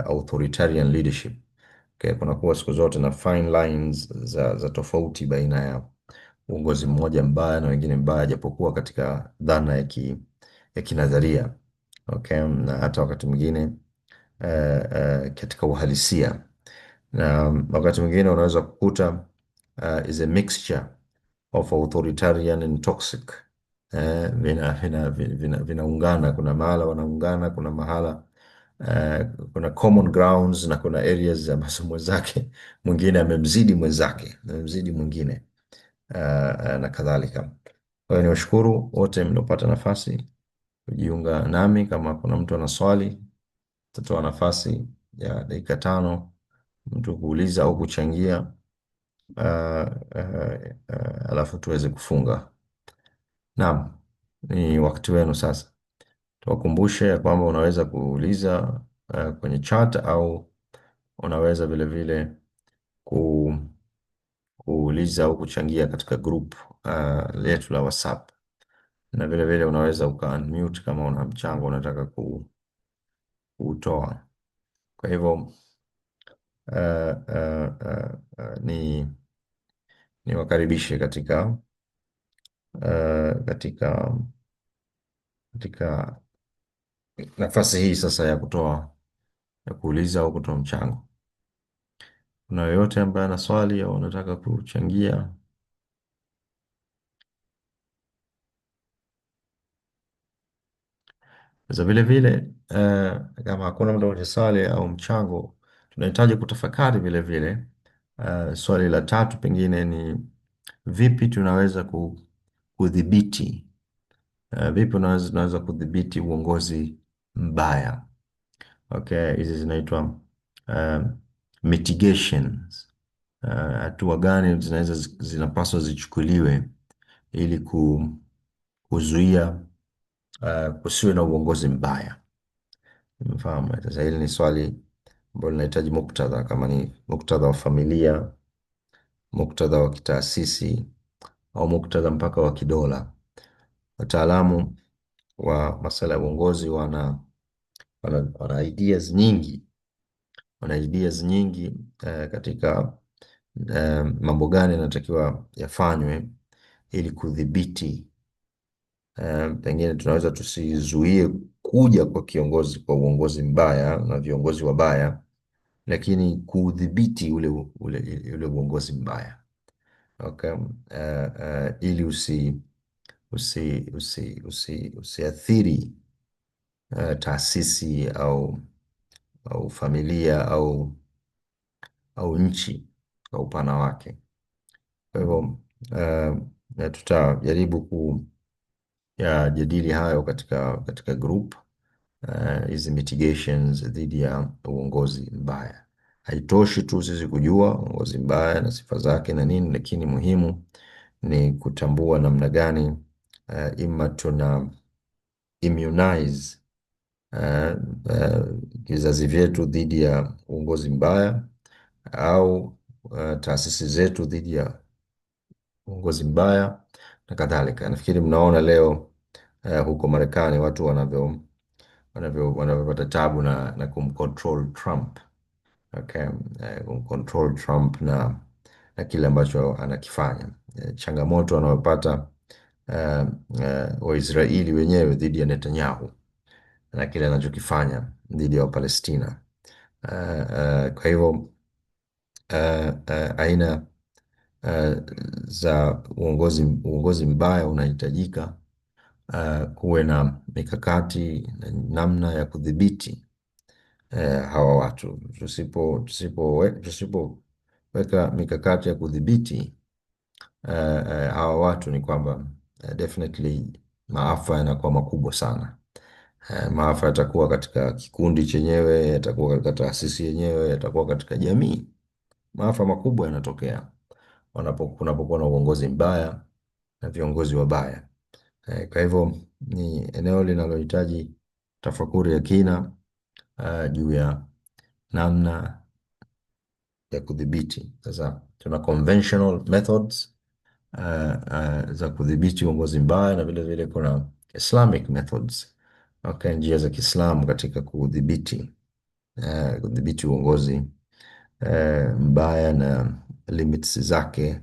authoritarian leadership. Okay, kunakuwa siku zote na fine lines za tofauti baina ya uongozi mmoja mbaya na wengine mbaya, japokuwa katika dhana ya kinadharia. Okay, na hata wakati mwingine katika uhalisia, na wakati mwingine unaweza kukuta is a mixture of authoritarian and toxic. Vinaungana, kuna mahala wanaungana, kuna mahala kuna common grounds na kuna areas ambazo mwenzake mwingine amemzidi mwingine, na kadhalika. Kwa hiyo niwashukuru wote mliopata nafasi kujiunga nami. Kama kuna mtu ana swali, tutatoa nafasi ya dakika 5 mtu kuuliza au kuchangia, alafu tuweze kufunga. Naam, ni wakati wenu sasa. Tuwakumbushe ya kwamba unaweza kuuliza kwenye chat, au unaweza vile vile ku, kuuliza au kuchangia katika group letu la WhatsApp, na vile vile unaweza uka unmute kama una mchango unataka kutoa. Kwa hivyo niwakaribishe katika nafasi hii sasa ya kuuliza au kutoa mchango. Kuna yoyote ambaye ana swali au anataka kuchangia? Sasa vile vile kama hakuna mtu mwenye swali au mchango, tunahitaji kutafakari vile vile. Swali la tatu pengine ni vipi tunaweza kudhibiti, vipi tunaweza kudhibiti uongozi mbaya. Okay, hizi zinaitwa mitigations. Hatua gani zinapaswa zichukuliwe ili kuzuia kusiwe na uongozi mbaya. Mfahamu, sasa hili ni swali ambalo linahitaji muktadha, kama ni muktadha wa familia, muktadha wa kitaasisi, au muktadha mpaka wa kidola. Wataalamu wa masuala ya uongozi wana ideas nyingi katika mambo gani yanatakiwa yafanywe ili kudhibiti. Pengine tunaweza tusizuie kuja kwa uongozi mbaya na viongozi wabaya, lakini kudhibiti ule uongozi mbaya. Okay. Ili usiathiri taasisi au familia au nchi kwa upana wake. Kwa hivyo tutajaribu kuyajadili hayo katika group, hizi mitigations dhidi ya uongozi mbaya. Haitoshi tu sisi kujua uongozi mbaya na sifa zake na nini, lakini muhimu ni kutambua namna gani ima tuna immunize vizazi vyetu dhidi ya uongozi mbaya, au taasisi zetu dhidi ya uongozi mbaya na kadhalika. Nafikiri mnaona leo huko Marekani watu wanavyopata tabu na kumcontrol Trump. Okay. Kumcontrol Trump na kile ambacho anakifanya, changamoto wanayopata Waisraeli wenyewe dhidi ya Netanyahu na kile anachokifanya dhidi ya Wapalestina. Kwa hivyo aina za uongozi mbaya unahitajika kuwe na mikakati na namna ya kudhibiti hawa watu. Tusipoweka mikakati ya kudhibiti hawa watu, ni kwamba definitely maafa yanakuwa makubwa sana. Maafa yatakuwa katika kikundi chenyewe, yatakuwa katika taasisi yenyewe, yatakuwa katika jamii. Maafa makubwa yanatokea kunapokuwa na uongozi mbaya na viongozi wabaya. Kwa hivyo ni eneo linalohitaji tafakuri ya kina juu ya namna ya kudhibiti. Sasa tuna conventional methods za kudhibiti uongozi mbaya, na vile vile kuna Islamic methods, okay, njia za Kiislamu katika kudhibiti uongozi mbaya na limits zake.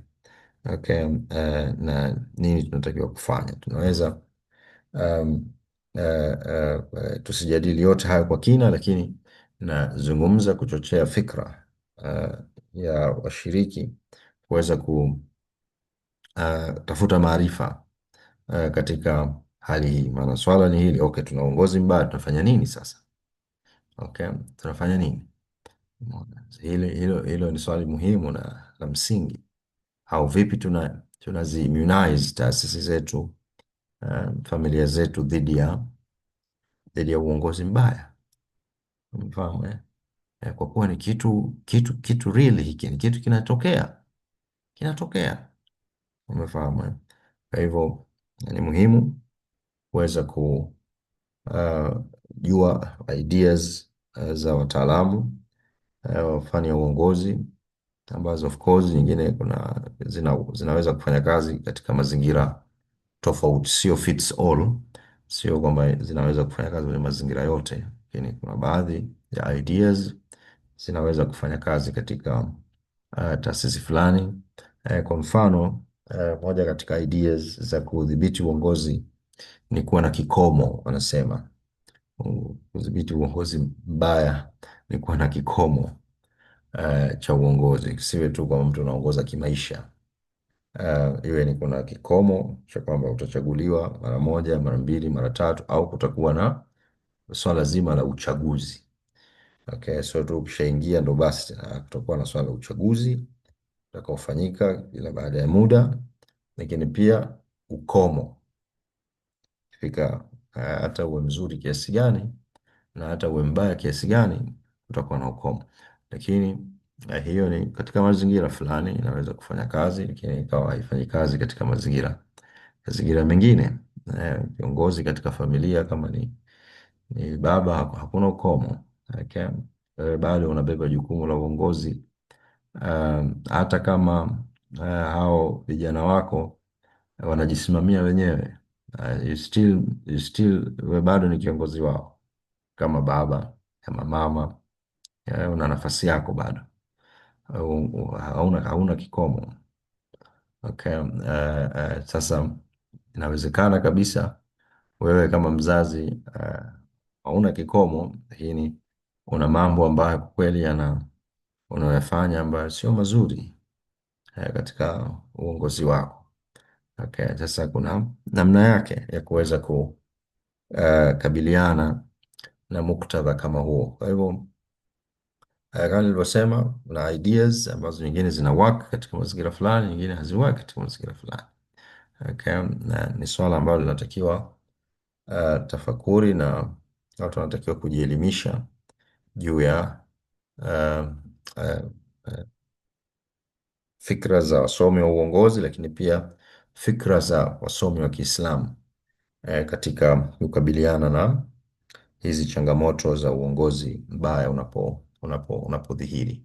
Okay, na nini tunatakiwa kufanya? Tunaweza um, tusijadili yote hayo kwa kina, lakini nazungumza kuchochea fikra ya washiriki kuweza kutafuta maarifa katika hali hii. Maana swala ni hili, okay, tuna uongozi mbaya, tunafanya nini sasa? Okay, tunafanya nini? Umeona? Hilo ni swali muhimu na la msingi. Au vipi tunazi immunize taasisi zetu, familia zetu dhidi ya uongozi mbaya. Umefahamu, eh? Kwa kuwa ni kitu really, hiki ni kitu kinatokea. Umefahamu, eh? Kwa hivyo ni muhimu kuweza kujua ideas za wataalamu wa fani ya uongozi, ambazo of course nyingine zinaweza kufanya kazi katika mazingira tofauti, sio fits all, sio kwamba zinaweza kufanya kazi kwenye mazingira yote, lakini kuna baadhi ya ideas zinaweza kufanya kazi katika taasisi fulani. Kwa mfano, moja katika ideas za kudhibiti uongozi ni kuwa na kikomo. Wanasema kudhibiti uongozi mbaya ni kuwa na kikomo cha uongozi. Siwe tu kwamba mtu anaongoza kimaisha. Iwe ni kuna kikomo cha kwamba utachaguliwa mara moja, mara mbili, mara tatu, au kutakuwa na swala zima la uchaguzi. Okay, so tu ukishaingia ndo basi kutakuwa na swala la uchaguzi utakaofanyika ila baada ya muda, lakini pia ukomo fika. Hata uwe mzuri kiasi gani na hata uwe mbaya kiasi gani, utakuwa na ukomo. Lakini hiyo ni katika mazingira fulani inaweza kufanya kazi, lakini ikawa haifanyi kazi katika mazingira mengine. Viongozi katika familia, kama ni baba, hakuna ukomo. Okay? Wewe bado unabeba jukumu la uongozi, hata kama hao vijana wako wanajisimamia wenyewe. Wewe bado ni kiongozi wao, kama baba, kama mama. Una nafasi yako bado, hauna kikomo. Okay. Sasa inawezekana kabisa wewe kama mzazi hauna kikomo, lakini una mambo ambayo kwa kweli unayofanya ambayo sio mazuri katika uongozi wako. Okay. Sasa kuna namna yake ya kuweza kukabiliana na muktadha kama huo. Kwa hivyo kama nilivyosema, kuna ideas ambazo nyingine zina work katika mazingira fulani, nyingine haziwork katika mazingira fulani. Okay. Na ni swala ambalo linatakiwa tafakuri, na watu wanatakiwa kujielimisha juu ya uh, uh, uh, fikra za wasomi wa uongozi, lakini pia fikra za wasomi wa Kiislamu katika kukabiliana na hizi changamoto za uongozi mbaya unapodhihiri.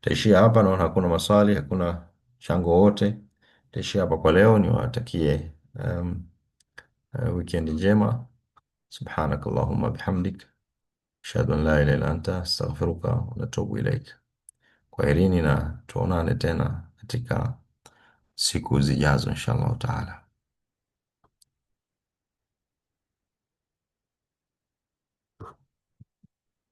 Taishia hapa, naona hakuna maswali, hakuna chango wote. Taishia hapa kwa leo. Niwatakie weekend njema. Subhanak Allahumma bihamdik, ashhadu an la ilaha illa anta, astaghfiruka wa atubu ilaik. Kwaherini na tuonane tena katika siku zijazo inshallah taala.